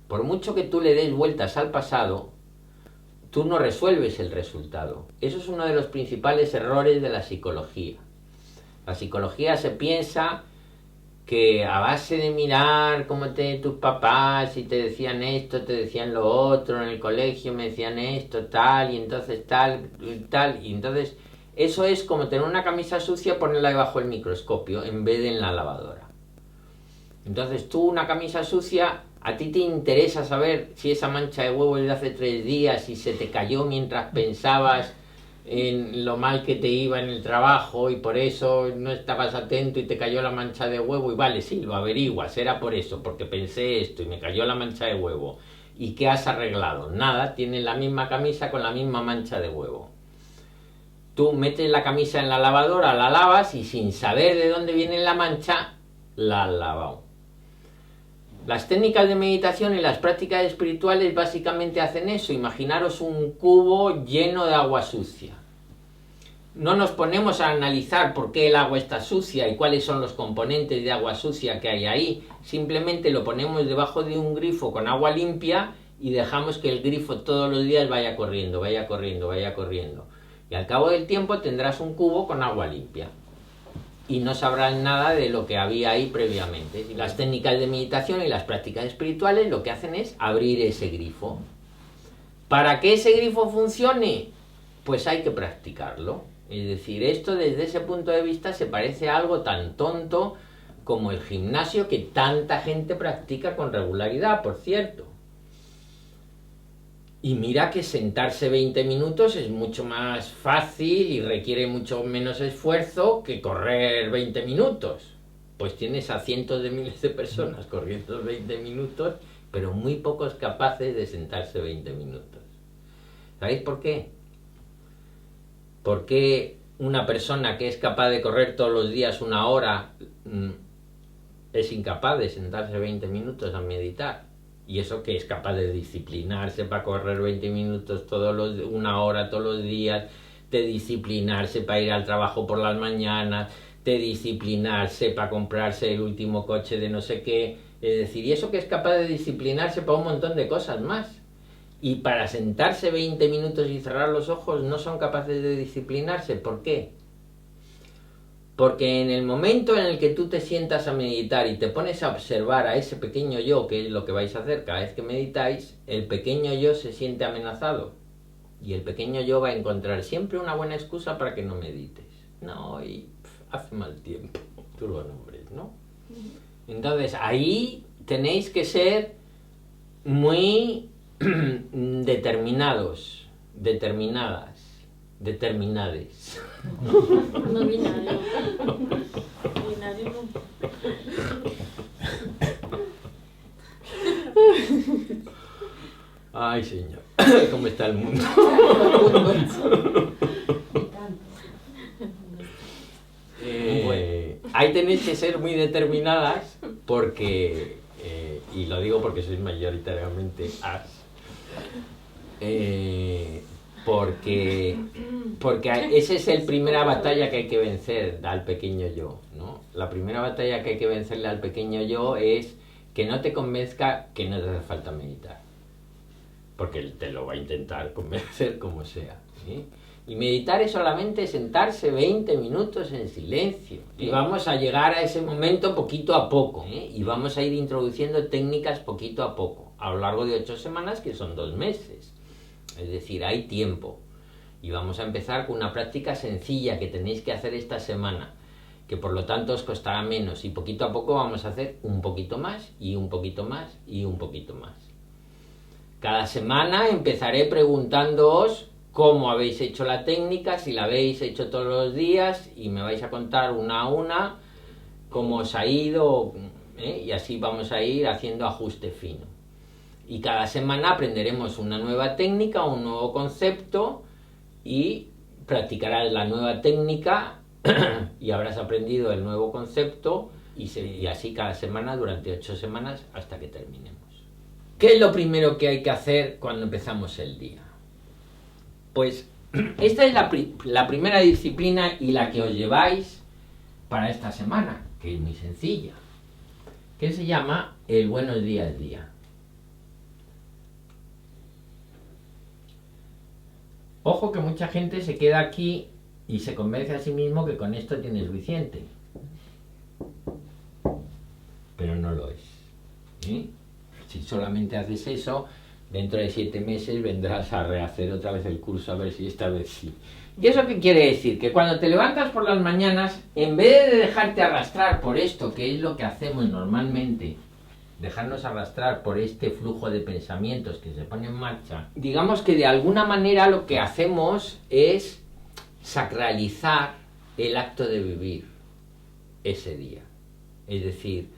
Por mucho que tú le des vueltas al pasado, tú no resuelves el resultado. Eso es uno de los principales errores de la psicología. La psicología se piensa que a base de mirar cómo tus papás, y te decían esto, te decían lo otro, en el colegio me decían esto, tal, y entonces tal, y entonces eso es como tener una camisa sucia, ponerla debajo del microscopio en vez de en la lavadora. Entonces tú, una camisa sucia, a ti te interesa saber si esa mancha de huevo es de hace 3 días y se te cayó mientras pensabas en lo mal que te iba en el trabajo y por eso no estabas atento y te cayó la mancha de huevo. Y vale, sí, lo averiguas, era por eso, porque pensé esto y me cayó la mancha de huevo. ¿Y qué has arreglado? Nada, tienes la misma camisa con la misma mancha de huevo. Tú metes la camisa en la lavadora, la lavas y sin saber de dónde viene la mancha, la has lavado. Las técnicas de meditación y las prácticas espirituales básicamente hacen eso. Imaginaros un cubo lleno de agua sucia. No nos ponemos a analizar por qué el agua está sucia y cuáles son los componentes de agua sucia que hay ahí. Simplemente lo ponemos debajo de un grifo con agua limpia y dejamos que el grifo todos los días vaya corriendo, vaya corriendo, vaya corriendo. Y al cabo del tiempo tendrás un cubo con agua limpia. Y no sabrán nada de lo que había ahí previamente. Y las técnicas de meditación y las prácticas espirituales lo que hacen es abrir ese grifo. Para que ese grifo funcione, pues hay que practicarlo. Es decir, esto desde ese punto de vista se parece a algo tan tonto como el gimnasio que tanta gente practica con regularidad, por cierto. Y mira que sentarse 20 minutos es mucho más fácil y requiere mucho menos esfuerzo que correr 20 minutos. Pues tienes a cientos de miles de personas corriendo 20 minutos, pero muy pocos capaces de sentarse 20 minutos. ¿Sabéis por qué? Porque una persona que es capaz de correr todos los días 1 hora es incapaz de sentarse 20 minutos a meditar. Y eso que es capaz de disciplinarse para correr 20 minutos 1 hora todos los días, de disciplinarse para ir al trabajo por las mañanas, de disciplinarse para comprarse el último coche de no sé qué. Es decir, y eso que es capaz de disciplinarse para un montón de cosas más. Y para sentarse 20 minutos y cerrar los ojos no son capaces de disciplinarse. ¿Por qué? Porque en el momento en el que tú te sientas a meditar y te pones a observar a ese pequeño yo, que es lo que vais a hacer cada vez que meditáis, el pequeño yo se siente amenazado. Y el pequeño yo va a encontrar siempre una buena excusa para que no medites. No, y hace mal tiempo. turbonumbles, ¿no? Entonces ahí tenéis que ser muy determinados, determinadas, determinades. No binario. Binario no. Ay, señor, ¿cómo está el mundo? Ahí tenéis que ser muy determinadas porque, y lo digo porque sois mayoritariamente as, porque esa es la primera batalla que hay que vencer al pequeño yo, ¿no? La primera batalla que hay que vencerle al pequeño yo es que no te convenzca que no te hace falta meditar, porque él te lo va a intentar convencer como sea, ¿sí? Y meditar es solamente sentarse 20 minutos en silencio. Y vamos a llegar a ese momento poquito a poco, ¿eh? Y vamos a ir introduciendo técnicas poquito a poco, a lo largo de 8 semanas, que son 2 meses. Es decir, hay tiempo. Y vamos a empezar con una práctica sencilla que tenéis que hacer esta semana, que por lo tanto os costará menos. Y poquito a poco vamos a hacer un poquito más, y un poquito más, y un poquito más. Cada semana empezaré preguntándoos cómo habéis hecho la técnica, si la habéis hecho todos los días, y me vais a contar una a una cómo os ha ido, y así vamos a ir haciendo ajuste fino. Y cada semana aprenderemos una nueva técnica, un nuevo concepto, y practicarás la nueva técnica y habrás aprendido el nuevo concepto, y así cada semana durante 8 semanas hasta que terminemos. ¿Qué es lo primero que hay que hacer cuando empezamos el día? Pues esta es la primera disciplina y la que os lleváis para esta semana, que es muy sencilla, que se llama el buenos días día. Ojo que mucha gente se queda aquí y se convence a sí mismo que con esto tiene suficiente, pero no lo es, ¿sí? Si solamente haces eso, dentro de 7 meses vendrás a rehacer otra vez el curso a ver si esta vez sí. ¿Y eso qué quiere decir? Que cuando te levantas por las mañanas, en vez de dejarte arrastrar por esto, que es lo que hacemos normalmente, dejarnos arrastrar por este flujo de pensamientos que se pone en marcha, digamos que de alguna manera lo que hacemos es sacralizar el acto de vivir ese día. Es decir,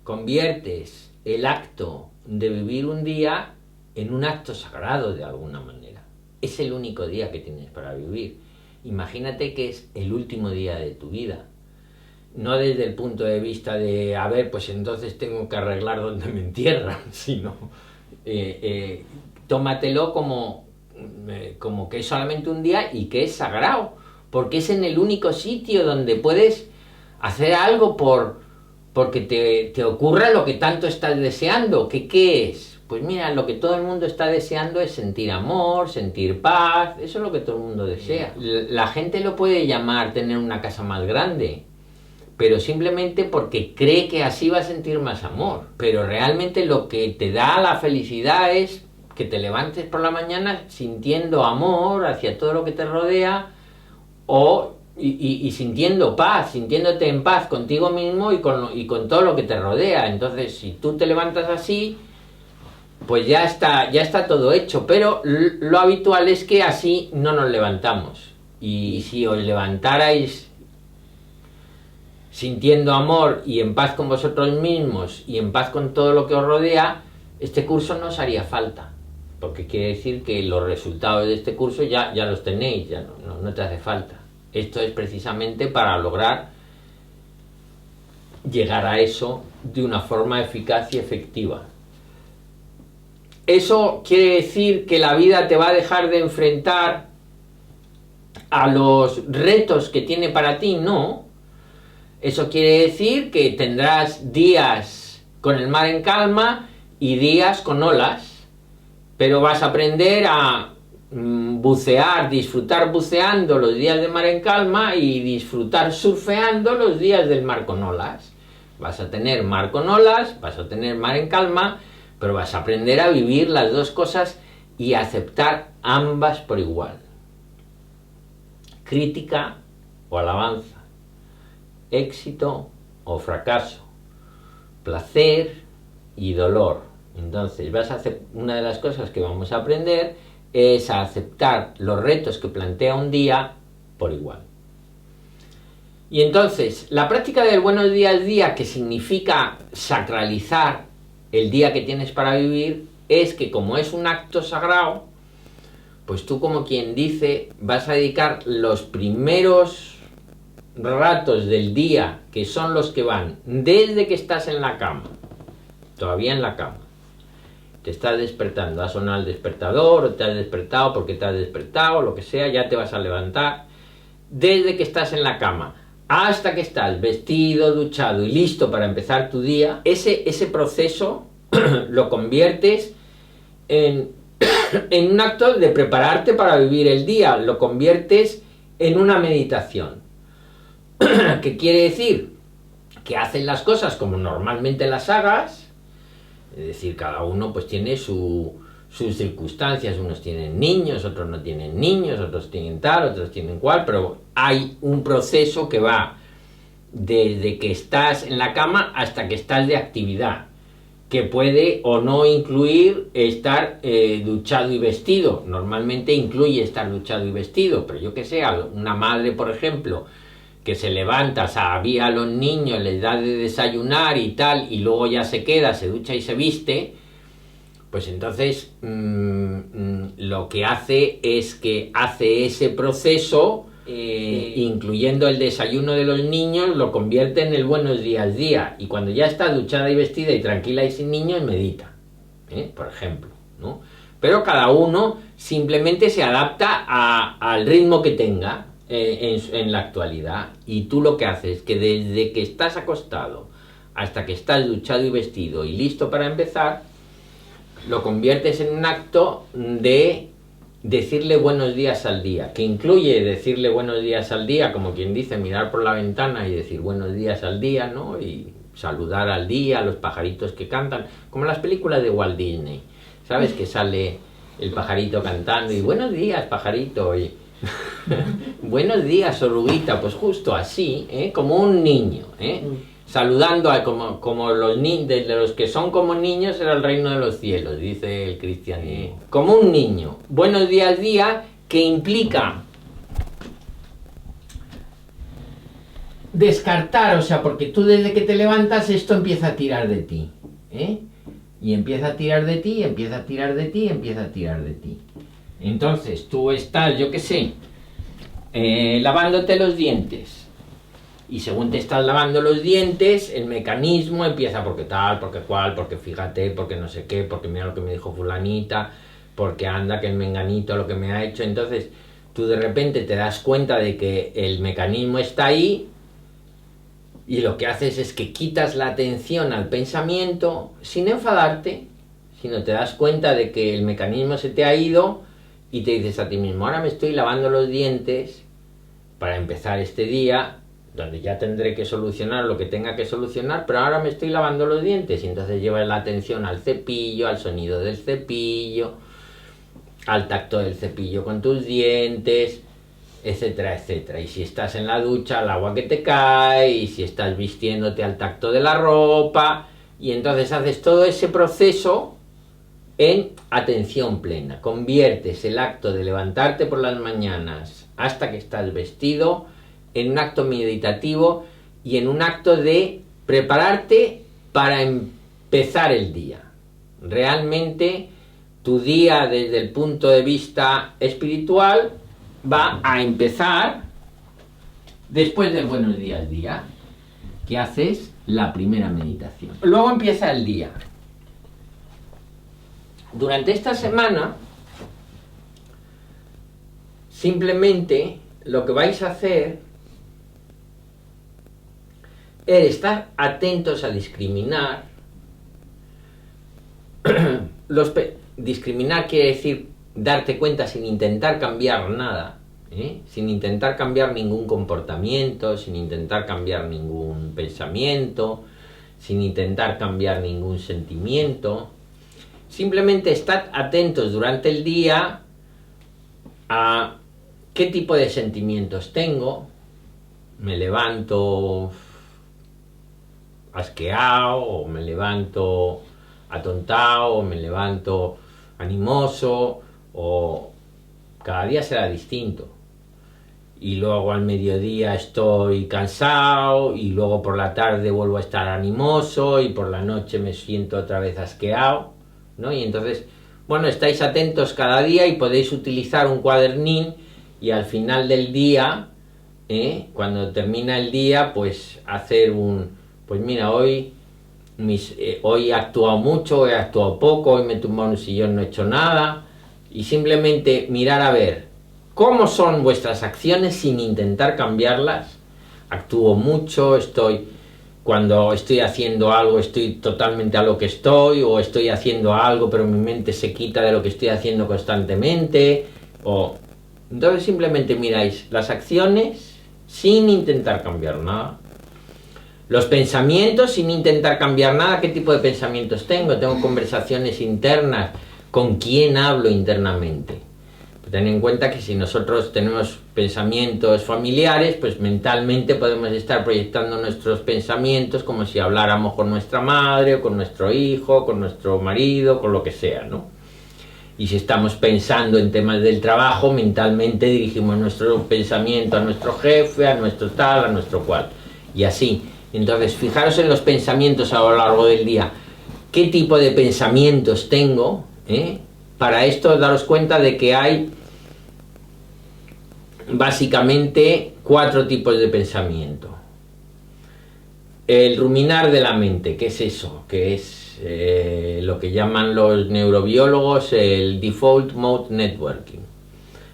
conviertes el acto de vivir un día en un acto sagrado de alguna manera. Es el único día que tienes para vivir. Imagínate que es el último día de tu vida. No desde el punto de vista de, a ver, pues entonces tengo que arreglar donde me entierran, sino tómatelo como que es solamente un día y que es sagrado, porque es en el único sitio donde puedes hacer algo porque te ocurra lo que tanto estás deseando. ¿Qué es? Pues mira, lo que todo el mundo está deseando es sentir amor, sentir paz. Eso es lo que todo el mundo desea. La gente lo puede llamar tener una casa más grande, pero simplemente porque cree que así va a sentir más amor. Pero realmente lo que te da la felicidad es que te levantes por la mañana sintiendo amor hacia todo lo que te rodea, y sintiendo paz, sintiéndote en paz contigo mismo y con todo lo que te rodea. Entonces, si tú te levantas así, pues ya está todo hecho. Pero lo habitual es que así no nos levantamos. Y si os levantarais sintiendo amor y en paz con vosotros mismos y en paz con todo lo que os rodea, este curso no os haría falta, porque quiere decir que los resultados de este curso ya los tenéis, ya no te hace falta. Esto es precisamente para lograr llegar a eso de una forma eficaz y efectiva. ¿Eso quiere decir que la vida te va a dejar de enfrentar a los retos que tiene para ti? No. Eso quiere decir que tendrás días con el mar en calma y días con olas, pero vas a aprender a bucear, disfrutar buceando los días de mar en calma y disfrutar surfeando los días del mar con olas. Vas a tener mar con olas, vas a tener mar en calma, pero vas a aprender a vivir las dos cosas y a aceptar ambas por igual. Crítica o alabanza. éxito o fracaso, placer y dolor. Entonces una de las cosas que vamos a aprender es a aceptar los retos que plantea un día por igual. Y entonces, la práctica del buenos días día, que significa sacralizar el día que tienes para vivir, es que como es un acto sagrado, pues tú, como quien dice, vas a dedicar los primeros ratos del día, que son los que van desde que estás en la cama, todavía en la cama, te estás despertando, ha sonado el despertador, o te has despertado porque te has despertado, lo que sea, ya te vas a levantar, desde que estás en la cama hasta que estás vestido, duchado y listo para empezar tu día, ese proceso lo conviertes en un acto de prepararte para vivir el día, lo conviertes en una meditación. ¿Qué quiere decir? Que haces las cosas como normalmente las hagas, es decir, cada uno pues tiene sus circunstancias, unos tienen niños, otros no tienen niños, otros tienen tal, otros tienen cual, pero hay un proceso que va desde que estás en la cama hasta que estás de actividad, que puede o no incluir estar duchado y vestido. Normalmente incluye estar duchado y vestido, pero yo que sé, una madre, por ejemplo, que se levanta, sabía a los niños, les da de desayunar y tal, y luego ya se queda, se ducha y se viste, pues entonces lo que hace es que hace ese proceso, incluyendo el desayuno de los niños, lo convierte en el buenos días día, y cuando ya está duchada y vestida y tranquila y sin niños, medita, por ejemplo, ¿no? Pero cada uno simplemente se adapta al ritmo que tenga en la actualidad, y tú lo que haces es que desde que estás acostado hasta que estás duchado y vestido y listo para empezar, lo conviertes en un acto de decirle buenos días al día, que incluye decirle buenos días al día, como quien dice, mirar por la ventana y decir buenos días al día, ¿no? Y saludar al día, a los pajaritos que cantan, como las películas de Walt Disney, ¿sabes? Que sale el pajarito cantando y buenos días, pajarito, y buenos días, oruguita, pues justo así, como un niño, saludando como los niños, de los que son como niños era el reino de los cielos, dice el cristianismo. Como un niño. Buenos días día, que implica descartar, o sea, porque tú desde que te levantas esto empieza a tirar de ti, y empieza a tirar de ti, empieza a tirar de ti, empieza a tirar de ti. Entonces tú estás, yo qué sé, lavándote los dientes, y según te estás lavando los dientes, el mecanismo empieza porque tal, porque cual, porque fíjate, porque no sé qué, porque mira lo que me dijo fulanita, porque anda que el menganito lo que me ha hecho. Entonces tú de repente te das cuenta de que el mecanismo está ahí, y lo que haces es que quitas la atención al pensamiento sin enfadarte, sino te das cuenta de que el mecanismo se te ha ido, y te dices a ti mismo, ahora me estoy lavando los dientes para empezar este día, donde ya tendré que solucionar lo que tenga que solucionar, pero ahora me estoy lavando los dientes, y entonces llevas la atención al cepillo, al sonido del cepillo, al tacto del cepillo con tus dientes, etcétera, etcétera. Y si estás en la ducha, al agua que te cae, y si estás vistiéndote, al tacto de la ropa, y entonces haces todo ese proceso en atención plena. Conviertes el acto de levantarte por las mañanas hasta que estás vestido en un acto meditativo y en un acto de prepararte para empezar el día. Realmente tu día, desde el punto de vista espiritual, va a empezar después del buenos días día, que haces la primera meditación. Luego empieza el día. Durante esta semana, simplemente lo que vais a hacer es estar atentos a discriminar. Discriminar quiere decir darte cuenta sin intentar cambiar nada, sin intentar cambiar ningún comportamiento, sin intentar cambiar ningún pensamiento, sin intentar cambiar ningún sentimiento. Simplemente estad atentos durante el día a qué tipo de sentimientos tengo, me levanto asqueado, o me levanto atontado, o me levanto animoso, o cada día será distinto. Y luego al mediodía estoy cansado, y luego por la tarde vuelvo a estar animoso, y por la noche me siento otra vez asqueado, ¿no? Y entonces, bueno, estáis atentos cada día y podéis utilizar un cuadernín, y al final del día, cuando termina el día, pues hacer pues mira, hoy he actuado mucho, hoy he actuado poco, hoy me he tumbado en un sillón, no he hecho nada, y simplemente mirar a ver cómo son vuestras acciones sin intentar cambiarlas. Actúo mucho, cuando estoy haciendo algo estoy totalmente a lo que estoy, o estoy haciendo algo pero mi mente se quita de lo que estoy haciendo constantemente, entonces simplemente miráis las acciones sin intentar cambiar nada. Los pensamientos sin intentar cambiar nada. ¿Qué tipo de pensamientos tengo? Tengo conversaciones internas. ¿Con quién hablo internamente? Ten en cuenta que si nosotros tenemos pensamientos familiares, pues mentalmente podemos estar proyectando nuestros pensamientos como si habláramos con nuestra madre, o con nuestro hijo, con nuestro marido, con lo que sea, ¿no? Y si estamos pensando en temas del trabajo, mentalmente dirigimos nuestro pensamiento a nuestro jefe, a nuestro tal, a nuestro cual. Y así. Entonces, fijaros en los pensamientos a lo largo del día. ¿Qué tipo de pensamientos tengo? Para esto, daros cuenta de que hay básicamente 4 tipos de pensamiento. El ruminar de la mente, ¿qué es eso? Que es lo que llaman los neurobiólogos el default mode networking.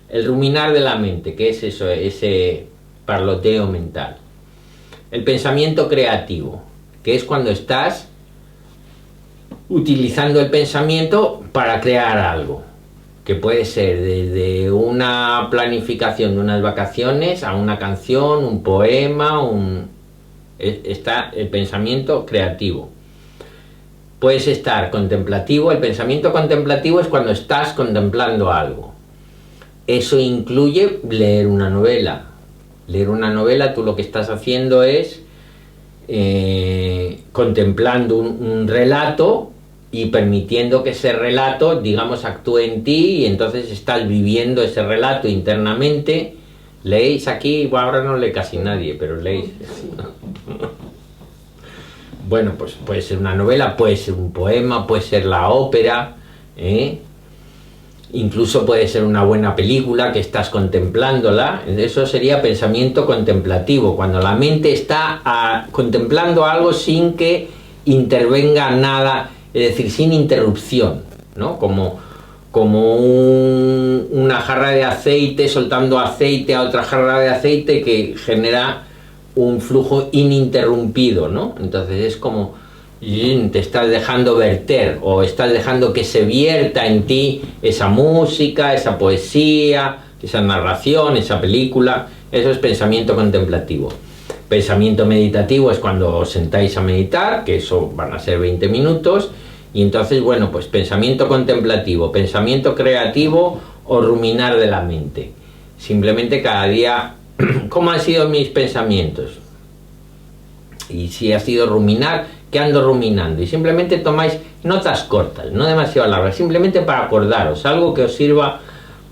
El ruminar de la mente, ¿qué es eso? Ese parloteo mental. El pensamiento creativo, que es cuando estás utilizando el pensamiento para crear algo, que puede ser desde una planificación de unas vacaciones a una canción, un poema, está el pensamiento creativo. Puedes estar contemplativo. El pensamiento contemplativo es cuando estás contemplando algo. Eso incluye leer una novela. Leer una novela, tú lo que estás haciendo es contemplando un relato y permitiendo que ese relato, digamos, actúe en ti, y entonces estás viviendo ese relato internamente. Leéis aquí, bueno, ahora no lee casi nadie, pero leéis. Bueno, pues puede ser una novela, puede ser un poema, puede ser la ópera, incluso puede ser una buena película que estás contemplándola. Eso sería pensamiento contemplativo, cuando la mente está contemplando algo sin que intervenga nada, es decir, sin interrupción, ¿no? Como una jarra de aceite soltando aceite a otra jarra de aceite que genera un flujo ininterrumpido, ¿no? Entonces es como te estás dejando verter, o estás dejando que se vierta en ti esa música, esa poesía, esa narración, esa película. Eso es pensamiento contemplativo. Pensamiento meditativo es cuando os sentáis a meditar, que eso van a ser 20 minutos, y entonces, bueno, pues pensamiento contemplativo, pensamiento creativo o ruminar de la mente. Simplemente cada día, ¿cómo han sido mis pensamientos? Y si ha sido ruminar, ¿qué ando ruminando? Y simplemente tomáis notas cortas, no demasiado largas, simplemente para acordaros, algo que os sirva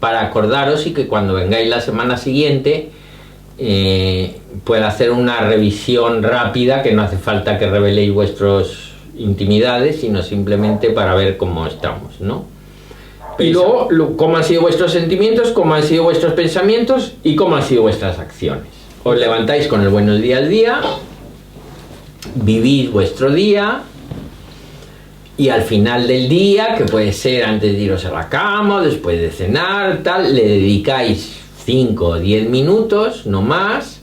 para acordaros, y que cuando vengáis la semana siguiente pueda hacer una revisión rápida, que no hace falta que reveléis vuestras intimidades, sino simplemente para ver cómo estamos, ¿no? Y luego, cómo han sido vuestros sentimientos, cómo han sido vuestros pensamientos y cómo han sido vuestras acciones. Os levantáis con el buenos días al día, vivís vuestro día, y al final del día, que puede ser antes de iros a la cama, después de cenar, tal, le dedicáis 5 o 10 minutos, no más,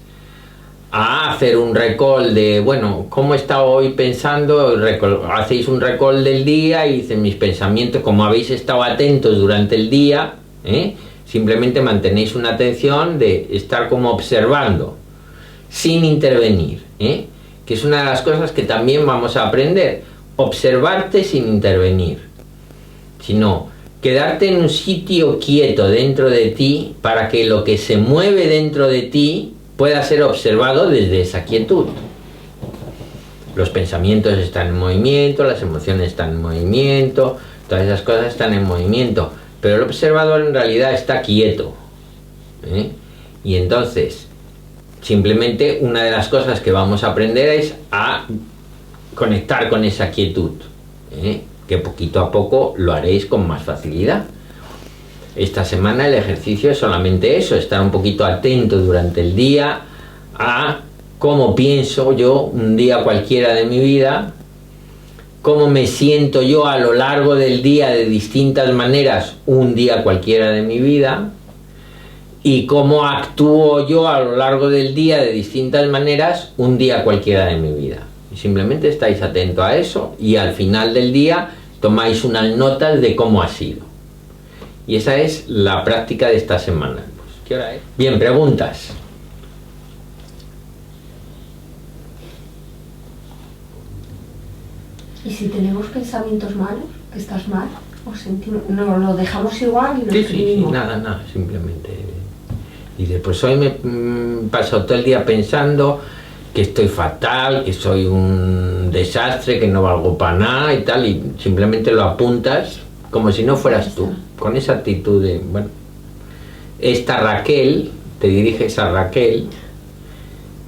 a hacer un recall de, bueno, ¿cómo he estado hoy pensando? Hacéis un recall del día y dicen mis pensamientos, como habéis estado atentos durante el día, simplemente mantenéis una atención de estar como observando, sin intervenir, que es una de las cosas que también vamos a aprender, observarte sin intervenir, sino quedarte en un sitio quieto dentro de ti, para que lo que se mueve dentro de ti pueda ser observado desde esa quietud. Los pensamientos están en movimiento, las emociones están en movimiento, todas esas cosas están en movimiento, pero el observador en realidad está quieto, ¿eh? Y entonces, simplemente una de las cosas que vamos a aprender es a conectar con esa quietud, ¿eh? Que poquito a poco lo haréis con más facilidad. Esta semana el ejercicio es solamente eso, estar un poquito atento durante el día a cómo pienso yo un día cualquiera de mi vida, cómo me siento yo a lo largo del día de distintas maneras un día cualquiera de mi vida, y cómo actúo yo a lo largo del día de distintas maneras un día cualquiera de mi vida. Y simplemente estáis atentos a eso y al final del día tomáis unas notas de cómo ha sido. Y esa es la práctica de esta semana. Pues, ¿qué hora es? Bien, preguntas. ¿Y si tenemos pensamientos malos, que estás mal, o sentimos, no lo dejamos igual y lo escribimos? Sí, nada, simplemente. Y después hoy me he pasado todo el día pensando que estoy fatal, que soy un desastre, que no valgo para nada y tal, y simplemente lo apuntas como si no fueras tú, con esa actitud de, bueno, esta Raquel, te diriges a Raquel,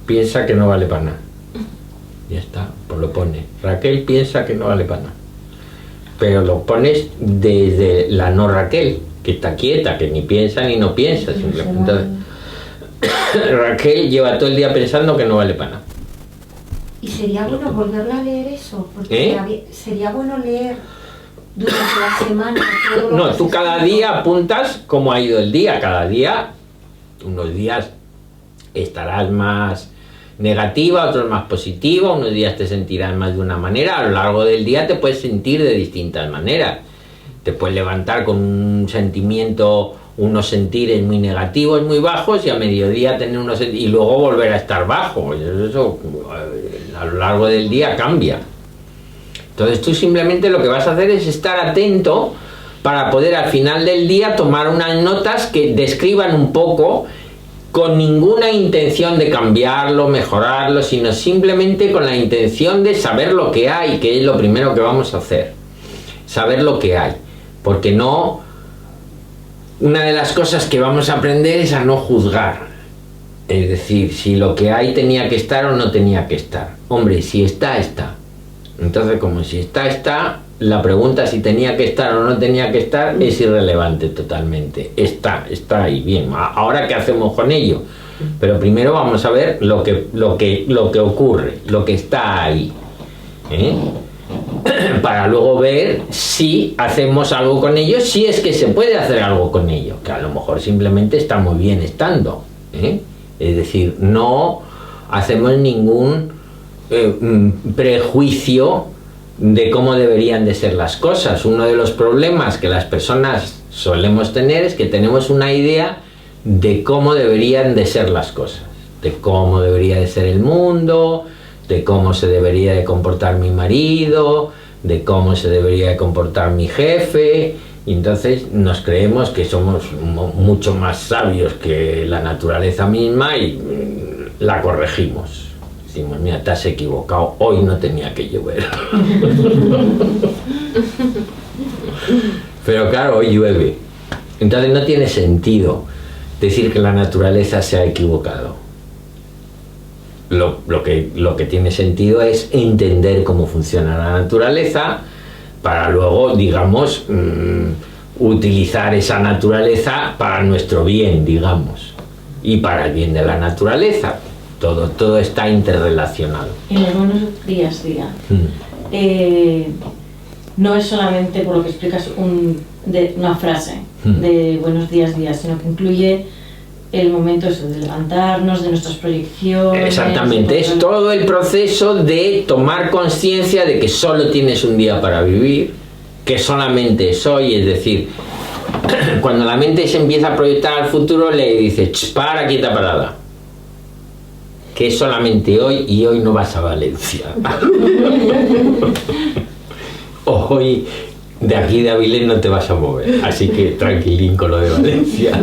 piensa que no vale para nada. Ya está, pues lo pones. Raquel piensa que no vale para nada. Pero lo pones desde la no Raquel, que está quieta, que ni piensa ni no piensa. Simplemente. Entonces, Raquel lleva todo el día pensando que no vale para nada. ¿Y sería bueno volverla a leer eso? Porque sería bueno leer durante la semana. Todo lo No, que tú se cada escribe. día apuntas cómo ha ido el día. Cada día, unos días estarás más negativa, otros más positiva, unos días te sentirás más de una manera, a lo largo del día te puedes sentir de distintas maneras. Te puedes levantar con un sentimiento, unos sentires muy negativos, muy bajos, y a mediodía tener unos y luego volver a estar bajo. Eso a lo largo del día cambia. Entonces tú simplemente lo que vas a hacer es estar atento para poder al final del día tomar unas notas que describan un poco, con ninguna intención de cambiarlo, mejorarlo, sino simplemente con la intención de saber lo que hay, que es lo primero que vamos a hacer. Saber lo que hay. Porque no... Una de las cosas que vamos a aprender es a no juzgar. Es decir, si lo que hay tenía que estar o no tenía que estar. Hombre, si está, está. Entonces, como si está, la pregunta si tenía que estar o no tenía que estar es irrelevante totalmente. Está ahí, bien. Ahora, ¿qué hacemos con ello? Pero primero vamos a ver lo que ocurre, lo que está ahí, ¿eh? Para luego ver si hacemos algo con ello, si es que se puede hacer algo con ello, que a lo mejor simplemente está muy bien estando, ¿eh? Es decir, no hacemos ningún prejuicio de cómo deberían de ser las cosas. Uno de los problemas que las personas solemos tener es que tenemos una idea de cómo deberían de ser las cosas, de cómo debería de ser el mundo, de cómo se debería de comportar mi marido, de cómo se debería de comportar mi jefe, y entonces nos creemos que somos mucho más sabios que la naturaleza misma y la corregimos. Decimos, mira, te has equivocado, hoy no tenía que llover. Pero claro, hoy llueve. Entonces no tiene sentido decir que la naturaleza se ha equivocado. Lo que tiene sentido es entender cómo funciona la naturaleza para luego, digamos, utilizar esa naturaleza para nuestro bien, digamos, y para el bien de la naturaleza. Todo está interrelacionado. En los buenos días, no es solamente, por lo que explicas, una frase de buenos días, sino que incluye el momento eso, de levantarnos, de nuestras proyecciones. Exactamente, es todo el proceso de tomar conciencia de que solo tienes un día para vivir, que solamente es hoy, es decir, cuando la mente se empieza a proyectar al futuro, le dice, para, quieta parada, que es solamente hoy y hoy no vas a Valencia. Hoy de aquí de Avilés no te vas a mover, así que tranquilín con lo de Valencia.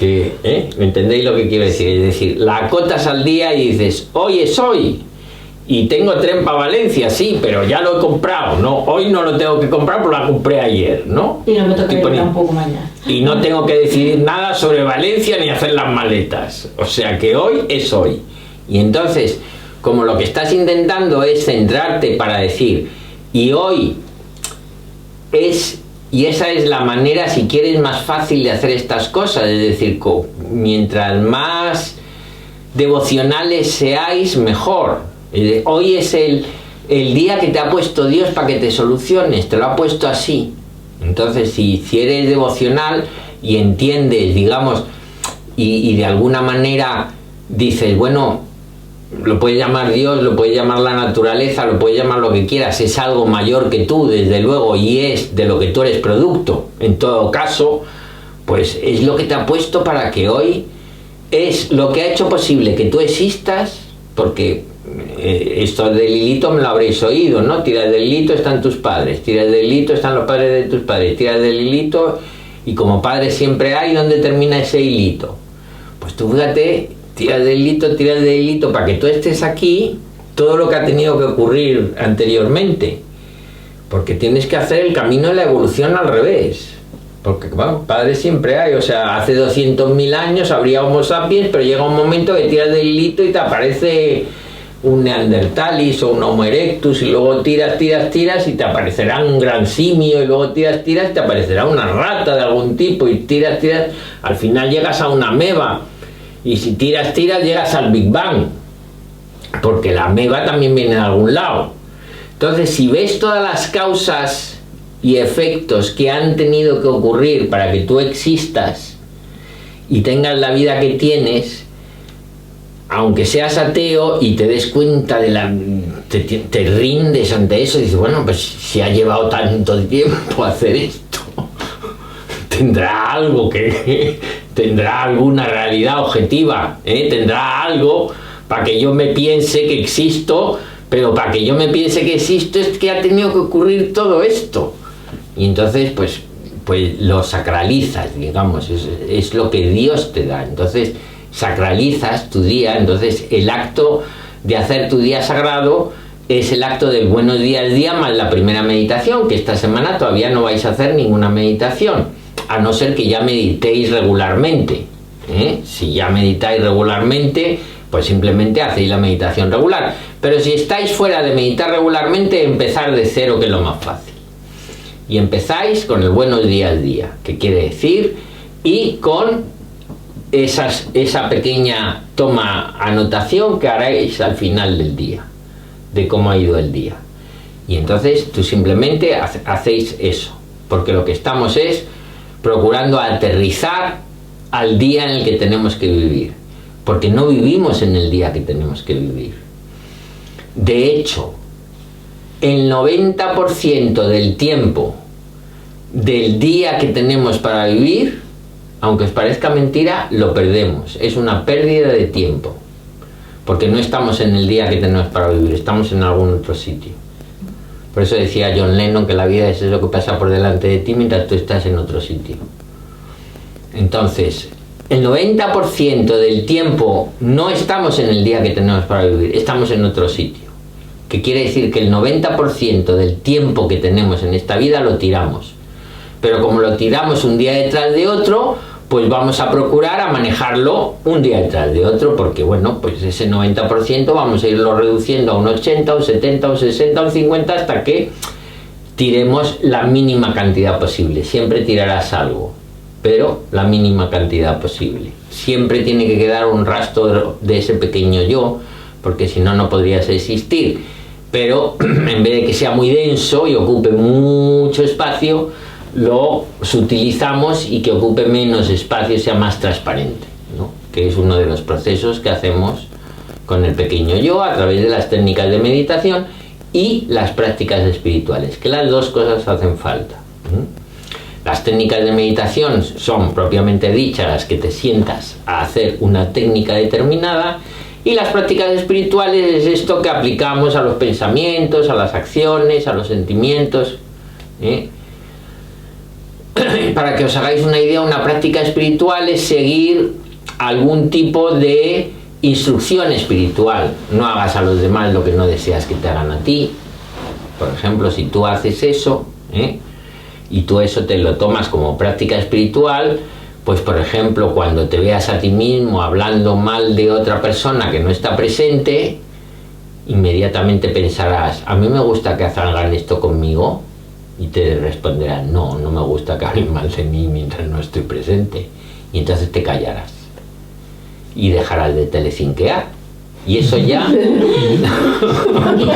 ¿Me entendéis lo que quiero decir? Es decir, la acotas al día y dices, hoy es hoy. Y tengo tren para Valencia, sí, pero ya lo he comprado, ¿no? Hoy no lo tengo que comprar porque la compré ayer, ¿no? Y no me toca ir tampoco mañana. Y no tengo que decidir nada sobre Valencia ni hacer las maletas. O sea que hoy es hoy. Y entonces, como lo que estás intentando es centrarte para decir, y hoy es, y esa es la manera, si quieres, más fácil de hacer estas cosas, es decir, mientras más devocionales seáis, mejor. Hoy es el día que te ha puesto Dios para que te soluciones, te lo ha puesto así. Entonces, si eres devocional y entiendes, digamos, y de alguna manera dices, bueno, lo puedes llamar Dios, lo puedes llamar la naturaleza, lo puedes llamar lo que quieras, es algo mayor que tú, desde luego, y es de lo que tú eres producto. En todo caso, pues es lo que te ha puesto para que hoy es lo que ha hecho posible que tú existas, porque esto del hilito me lo habréis oído, ¿no? Tiras del hilito están tus padres, tiras del hilito están los padres de tus padres, tiras del hilito y como padres siempre hay, ¿dónde termina ese hilito? Pues tú fíjate, tiras del hilito para que tú estés aquí, todo lo que ha tenido que ocurrir anteriormente, porque tienes que hacer el camino de la evolución al revés, porque bueno, padres siempre hay, o sea, hace 200.000 años habría Homo sapiens, pero llega un momento que tiras del hilito y te aparece un Neandertalis o un Homo erectus, y luego tiras y te aparecerá un gran simio, y luego tiras y te aparecerá una rata de algún tipo, y tiras, al final llegas a una ameba, y si tiras llegas al Big Bang, porque la ameba también viene de algún lado. Entonces, si ves todas las causas y efectos que han tenido que ocurrir para que tú existas y tengas la vida que tienes, aunque seas ateo y te des cuenta te rindes ante eso y dices, bueno, pues si ha llevado tanto tiempo hacer esto, tendrá algo tendrá alguna realidad objetiva, tendrá algo para que yo me piense que existo, pero para que yo me piense que existo es que ha tenido que ocurrir todo esto. Y entonces, pues lo sacralizas, digamos, es lo que Dios te da. Entonces, sacralizas tu día, entonces el acto de hacer tu día sagrado es el acto del buenos días día más la primera meditación, que esta semana todavía no vais a hacer ninguna meditación, a no ser que ya meditéis regularmente, Si ya meditáis regularmente, pues simplemente hacéis la meditación regular, pero si estáis fuera de meditar regularmente, empezar de cero, que es lo más fácil, y empezáis con el buenos días día, que quiere decir, y con esa pequeña anotación que haréis al final del día, de cómo ha ido el día. Y entonces tú simplemente hacéis eso, porque lo que estamos es procurando aterrizar al día en el que tenemos que vivir, porque no vivimos en el día que tenemos que vivir. De hecho, el 90% del tiempo del día que tenemos para vivir, aunque os parezca mentira, lo perdemos. Es una pérdida de tiempo, porque no estamos en el día que tenemos para vivir, estamos en algún otro sitio. Por eso decía John Lennon que la vida es eso que pasa por delante de ti mientras tú estás en otro sitio. Entonces, el 90% del tiempo no estamos en el día que tenemos para vivir, estamos en otro sitio. Que quiere decir que el 90% del tiempo que tenemos en esta vida lo tiramos. Pero como lo tiramos un día detrás de otro, pues vamos a procurar a manejarlo un día detrás de otro, porque bueno, pues ese 90% vamos a irlo reduciendo a un 80, un 70, un 60, un 50, hasta que tiremos la mínima cantidad posible. Siempre tirarás algo, pero la mínima cantidad posible. Siempre tiene que quedar un rastro de ese pequeño yo, porque si no, no podrías existir. Pero en vez de que sea muy denso y ocupe mucho espacio, lo sutilizamos y que ocupe menos espacio, sea más transparente, ¿no? Que es uno de los procesos que hacemos con el pequeño yo a través de las técnicas de meditación y las prácticas espirituales, que las dos cosas hacen falta. Las técnicas de meditación son propiamente dichas las que te sientas a hacer una técnica determinada, y las prácticas espirituales es esto que aplicamos a los pensamientos, a las acciones, a los sentimientos, para que os hagáis una idea, una práctica espiritual es seguir algún tipo de instrucción espiritual. No hagas a los demás lo que no deseas que te hagan a ti. Por ejemplo, si tú haces eso, y tú eso te lo tomas como práctica espiritual, pues por ejemplo, cuando te veas a ti mismo hablando mal de otra persona que no está presente, inmediatamente pensarás, a mí me gusta que hagan esto conmigo, y te responderán, no, no me gusta que hablen mal de mí mientras no estoy presente, y entonces te callarás y dejarás de telecinquear, y eso ya cuando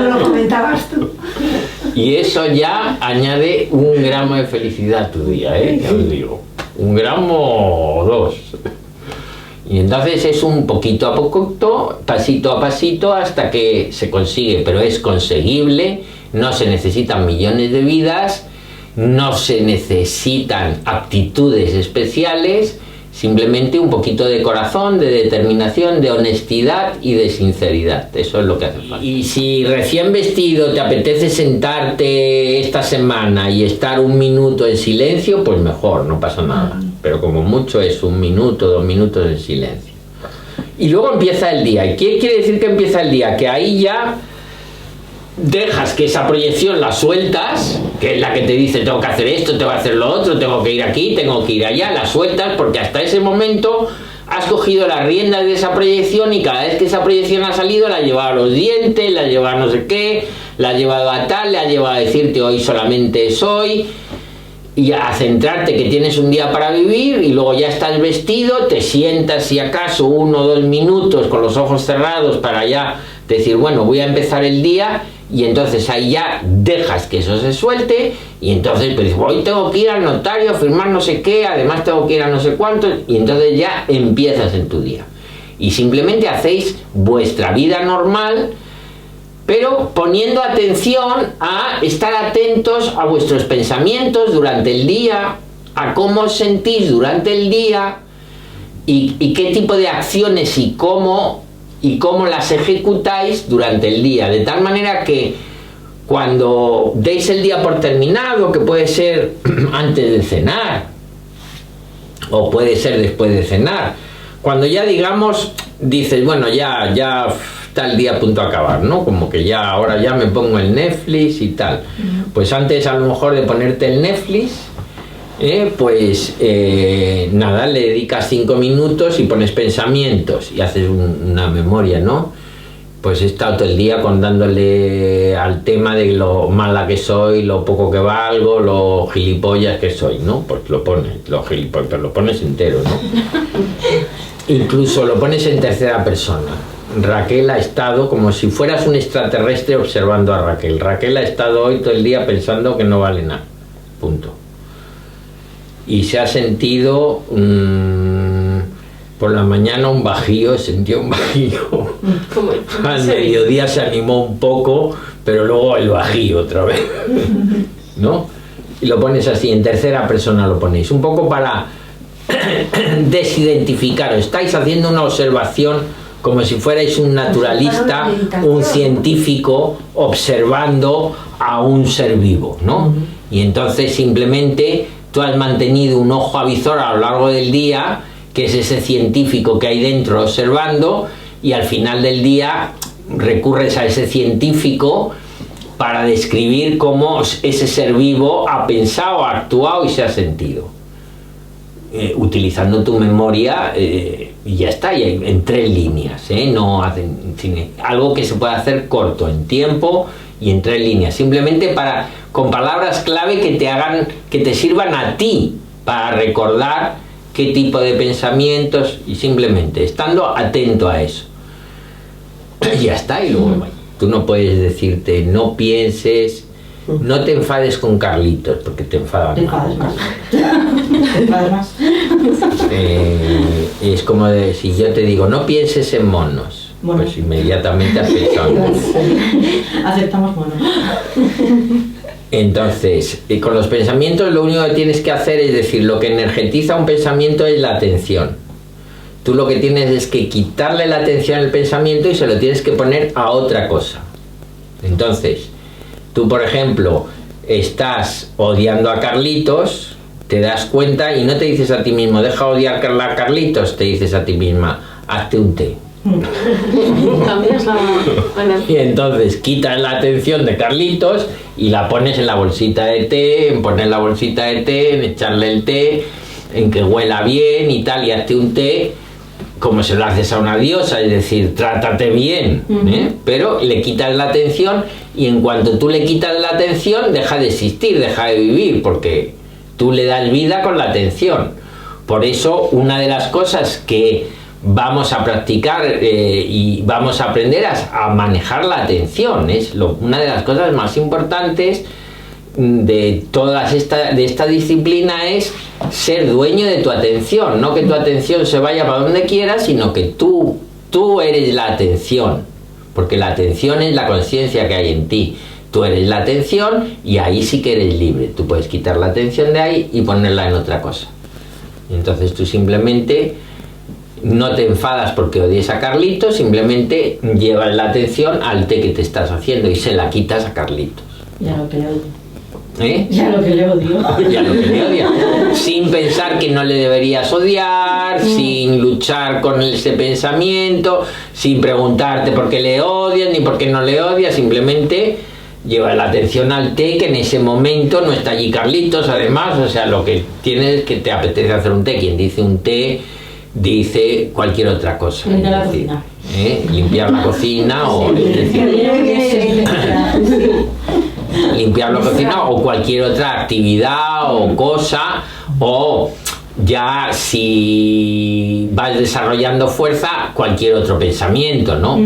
lo comentabas tú, y eso ya añade un gramo de felicidad a tu día, ya os digo, un gramo o dos. Y entonces es un poquito a poquito, pasito a pasito, hasta que se consigue, pero es conseguible, no se necesitan millones de vidas, no se necesitan aptitudes especiales, simplemente un poquito de corazón, de determinación, de honestidad y de sinceridad. Eso es lo que hace falta. Y si recién vestido te apetece sentarte esta semana y estar un minuto en silencio, pues mejor, no pasa nada. Pero como mucho es 1 minuto, 2 minutos en silencio. Y luego empieza el día. ¿Y qué quiere decir que empieza el día? Que ahí ya dejas que esa proyección la sueltas, que es la que te dice tengo que hacer esto, tengo que hacer lo otro, tengo que ir aquí, tengo que ir allá, la sueltas porque hasta ese momento has cogido las riendas de esa proyección y cada vez que esa proyección ha salido la has llevado a los dientes, la has llevado a no sé qué, la has llevado a tal, la has llevado a decirte hoy solamente soy, y a centrarte que tienes un día para vivir, y luego ya estás vestido, te sientas si acaso 1 o 2 minutos con los ojos cerrados para ya decir bueno, voy a empezar el día. Y entonces ahí ya dejas que eso se suelte, y entonces pues hoy tengo que ir al notario a firmar no sé qué, además tengo que ir a no sé cuánto, y entonces ya empiezas en tu día. Y simplemente hacéis vuestra vida normal, pero poniendo atención a estar atentos a vuestros pensamientos durante el día, a cómo os sentís durante el día, y qué tipo de acciones y cómo las ejecutáis durante el día, de tal manera que cuando deis el día por terminado, que puede ser antes de cenar o puede ser después de cenar, cuando ya digamos, dices, bueno, ya está el día a punto de acabar, ¿no? Como que ya, ahora ya me pongo el Netflix y tal. Pues antes a lo mejor de ponerte el Netflix, nada, le dedicas 5 minutos y pones pensamientos y haces una memoria, ¿no? Pues he estado todo el día contándole al tema de lo mala que soy, lo poco que valgo, lo gilipollas que soy, ¿no? Pues lo pones, pero lo pones entero, ¿no? Incluso lo pones en tercera persona. Raquel ha estado como si fueras un extraterrestre observando a Raquel. Raquel ha estado hoy todo el día pensando que no vale nada. Punto. Y se ha sentido por la mañana un bajío, sentió un bajío. Al mediodía se animó un poco, pero luego el bajío otra vez, ¿no? Y lo pones así, en tercera persona lo ponéis, un poco para desidentificaros. Estáis haciendo una observación como si fuerais un naturalista, un científico observando a un ser vivo, ¿no? Y entonces simplemente tú has mantenido un ojo avizor a lo largo del día, que es ese científico que hay dentro observando, y al final del día recurres a ese científico para describir cómo ese ser vivo ha pensado, ha actuado y se ha sentido. Utilizando tu memoria, y ya está, y en 3 líneas, no hacen algo que se puede hacer corto en tiempo y en 3 líneas, simplemente con palabras clave que te sirvan a ti para recordar qué tipo de pensamientos, y simplemente estando atento a eso. Y ya está, y luego tú no puedes decirte, no pienses, no te enfades con Carlitos, porque te enfadan. Te enfadas más. Te enfadas más. Es como si yo te digo, no pienses en monos, pues inmediatamente has pensado. Aceptamos monos. Entonces, con los pensamientos lo único que tienes que hacer es decir, lo que energetiza un pensamiento es la atención. Tú lo que tienes es que quitarle la atención al pensamiento y se lo tienes que poner a otra cosa. Entonces, tú por ejemplo, estás odiando a Carlitos, te das cuenta y no te dices a ti mismo, deja odiar a Carlitos, te dices a ti misma, hazte un té. Y entonces quitas la atención de Carlitos y la pones en la bolsita de té, en poner la bolsita de té, en echarle el té, en que huela bien y tal, y hazte un té como se lo haces a una diosa, es decir, trátate bien, pero le quitas la atención y en cuanto tú le quitas la atención deja de existir, deja de vivir, porque tú le das vida con la atención. Por eso una de las cosas que vamos a practicar y vamos a aprender a manejar la atención, es una de las cosas más importantes de esta disciplina, es ser dueño de tu atención, no que tu atención se vaya para donde quieras, sino que tú eres la atención, porque la atención es la conciencia que hay en ti. Tú eres la atención y ahí sí que eres libre. Tú puedes quitar la atención de ahí y ponerla en otra cosa. Y entonces tú simplemente no te enfadas porque odies a Carlitos, simplemente llevas la atención al té que te estás haciendo y se la quitas a Carlitos. Ya lo que le odio. Ya lo que le odio. Ya lo que le odia. Sin pensar que no le deberías odiar, sin luchar con ese pensamiento, sin preguntarte por qué le odias ni por qué no le odias, simplemente lleva la atención al té, que en ese momento no está allí Carlitos, además, o sea, lo que tienes es que te apetece hacer un té. Quien dice un té dice cualquier otra cosa. Limpiar la cocina. Limpiar la cocina o limpiar la cocina o cualquier otra actividad o cosa, o ya si vas desarrollando fuerza, cualquier otro pensamiento, ¿no?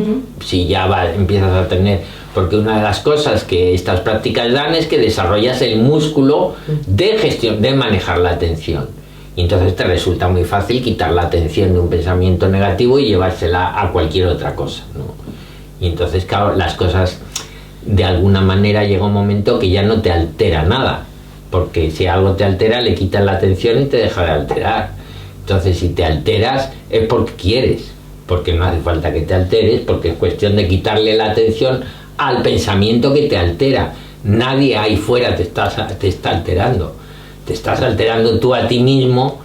Si ya empiezas a tener, porque una de las cosas que estas prácticas dan es que desarrollas el músculo de gestión, de manejar la atención. Y entonces te resulta muy fácil quitar la atención de un pensamiento negativo y llevársela a cualquier otra cosa, ¿no? Y entonces, claro, las cosas de alguna manera llega un momento que ya no te altera nada, porque si algo te altera le quitas la atención y te deja de alterar. Entonces si te alteras es porque quieres, porque no hace falta que te alteres, porque es cuestión de quitarle la atención al pensamiento que te altera. Nadie ahí fuera te está alterando, te estás alterando tú a ti mismo,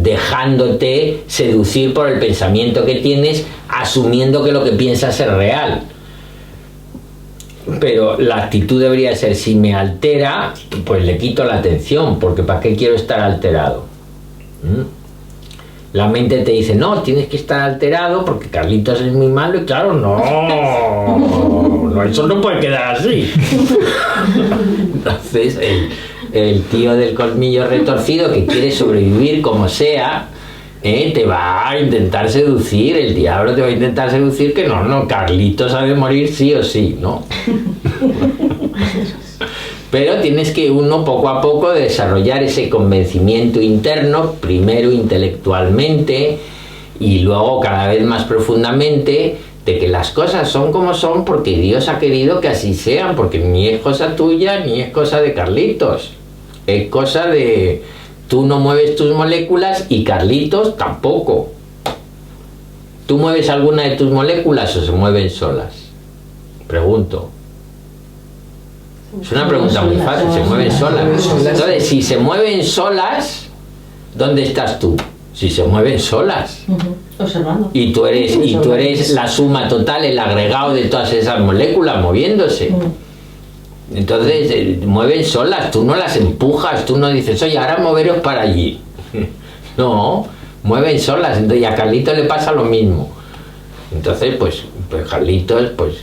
dejándote seducir por el pensamiento que tienes, asumiendo que lo que piensas es real. Pero la actitud debería ser, si me altera, pues le quito la atención, porque ¿para qué quiero estar alterado? La mente te dice, no, tienes que estar alterado porque Carlitos es muy malo, y claro, no, eso no puede quedar así. Entonces el tío del colmillo retorcido, que quiere sobrevivir como sea, te va a intentar seducir, el diablo te va a intentar seducir, que no, Carlitos ha de morir sí o sí, ¿no? Pero tienes que uno poco a poco desarrollar ese convencimiento interno, primero intelectualmente y luego cada vez más profundamente, de que las cosas son como son porque Dios ha querido que así sean, porque ni es cosa tuya ni es cosa de Carlitos, es cosa de... Tú no mueves tus moléculas y Carlitos tampoco. ¿Tú mueves alguna de tus moléculas o se mueven solas? Pregunto. Es una pregunta muy fácil, se mueven solas. Entonces, si se mueven solas, ¿dónde estás tú? Si se mueven solas. Observando. Y tú eres la suma total, el agregado de todas esas moléculas moviéndose. Entonces mueven solas, tú no las empujas, tú no dices, oye, ahora moveros para allí. No, mueven solas. Entonces, y a Carlitos le pasa lo mismo. Entonces, pues Carlitos, pues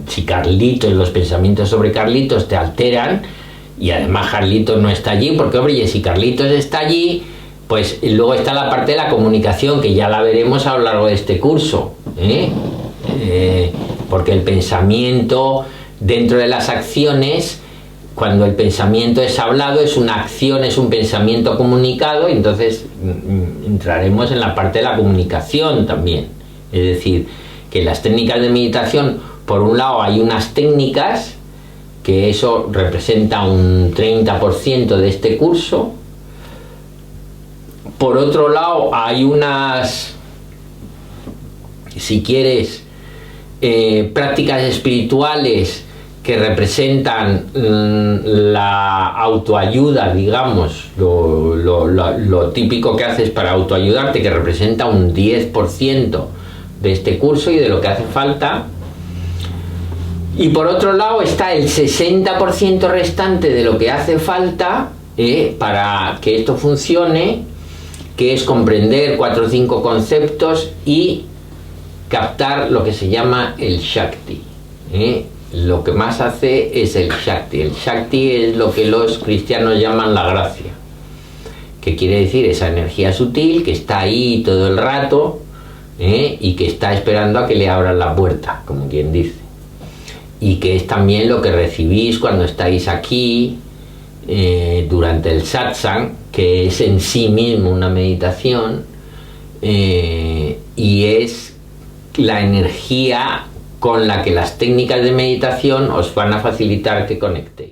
si Carlitos, los pensamientos sobre Carlitos te alteran, y además Carlitos no está allí, porque hombre, si Carlitos está allí, pues luego está la parte de la comunicación, que ya la veremos a lo largo de este curso, porque el pensamiento, dentro de las acciones, cuando el pensamiento es hablado, es una acción, es un pensamiento comunicado, y entonces entraremos en la parte de la comunicación también. Es decir, que las técnicas de meditación, por un lado hay unas técnicas, que eso representa un 30% de este curso. Por otro lado hay unas, si quieres, prácticas espirituales que representan la autoayuda, digamos, lo típico que haces para autoayudarte, que representa un 10% de este curso y de lo que hace falta. Y por otro lado está el 60% restante de lo que hace falta para que esto funcione, que es comprender 4 o 5 conceptos y captar lo que se llama el Shakti. Lo que más hace es el Shakti. El Shakti es lo que los cristianos llaman la gracia, que quiere decir esa energía sutil que está ahí todo el rato y que está esperando a que le abran la puerta, como quien dice. Y que es también lo que recibís cuando estáis aquí durante el satsang, que es en sí mismo una meditación y es la energía con la que las técnicas de meditación os van a facilitar que conectéis.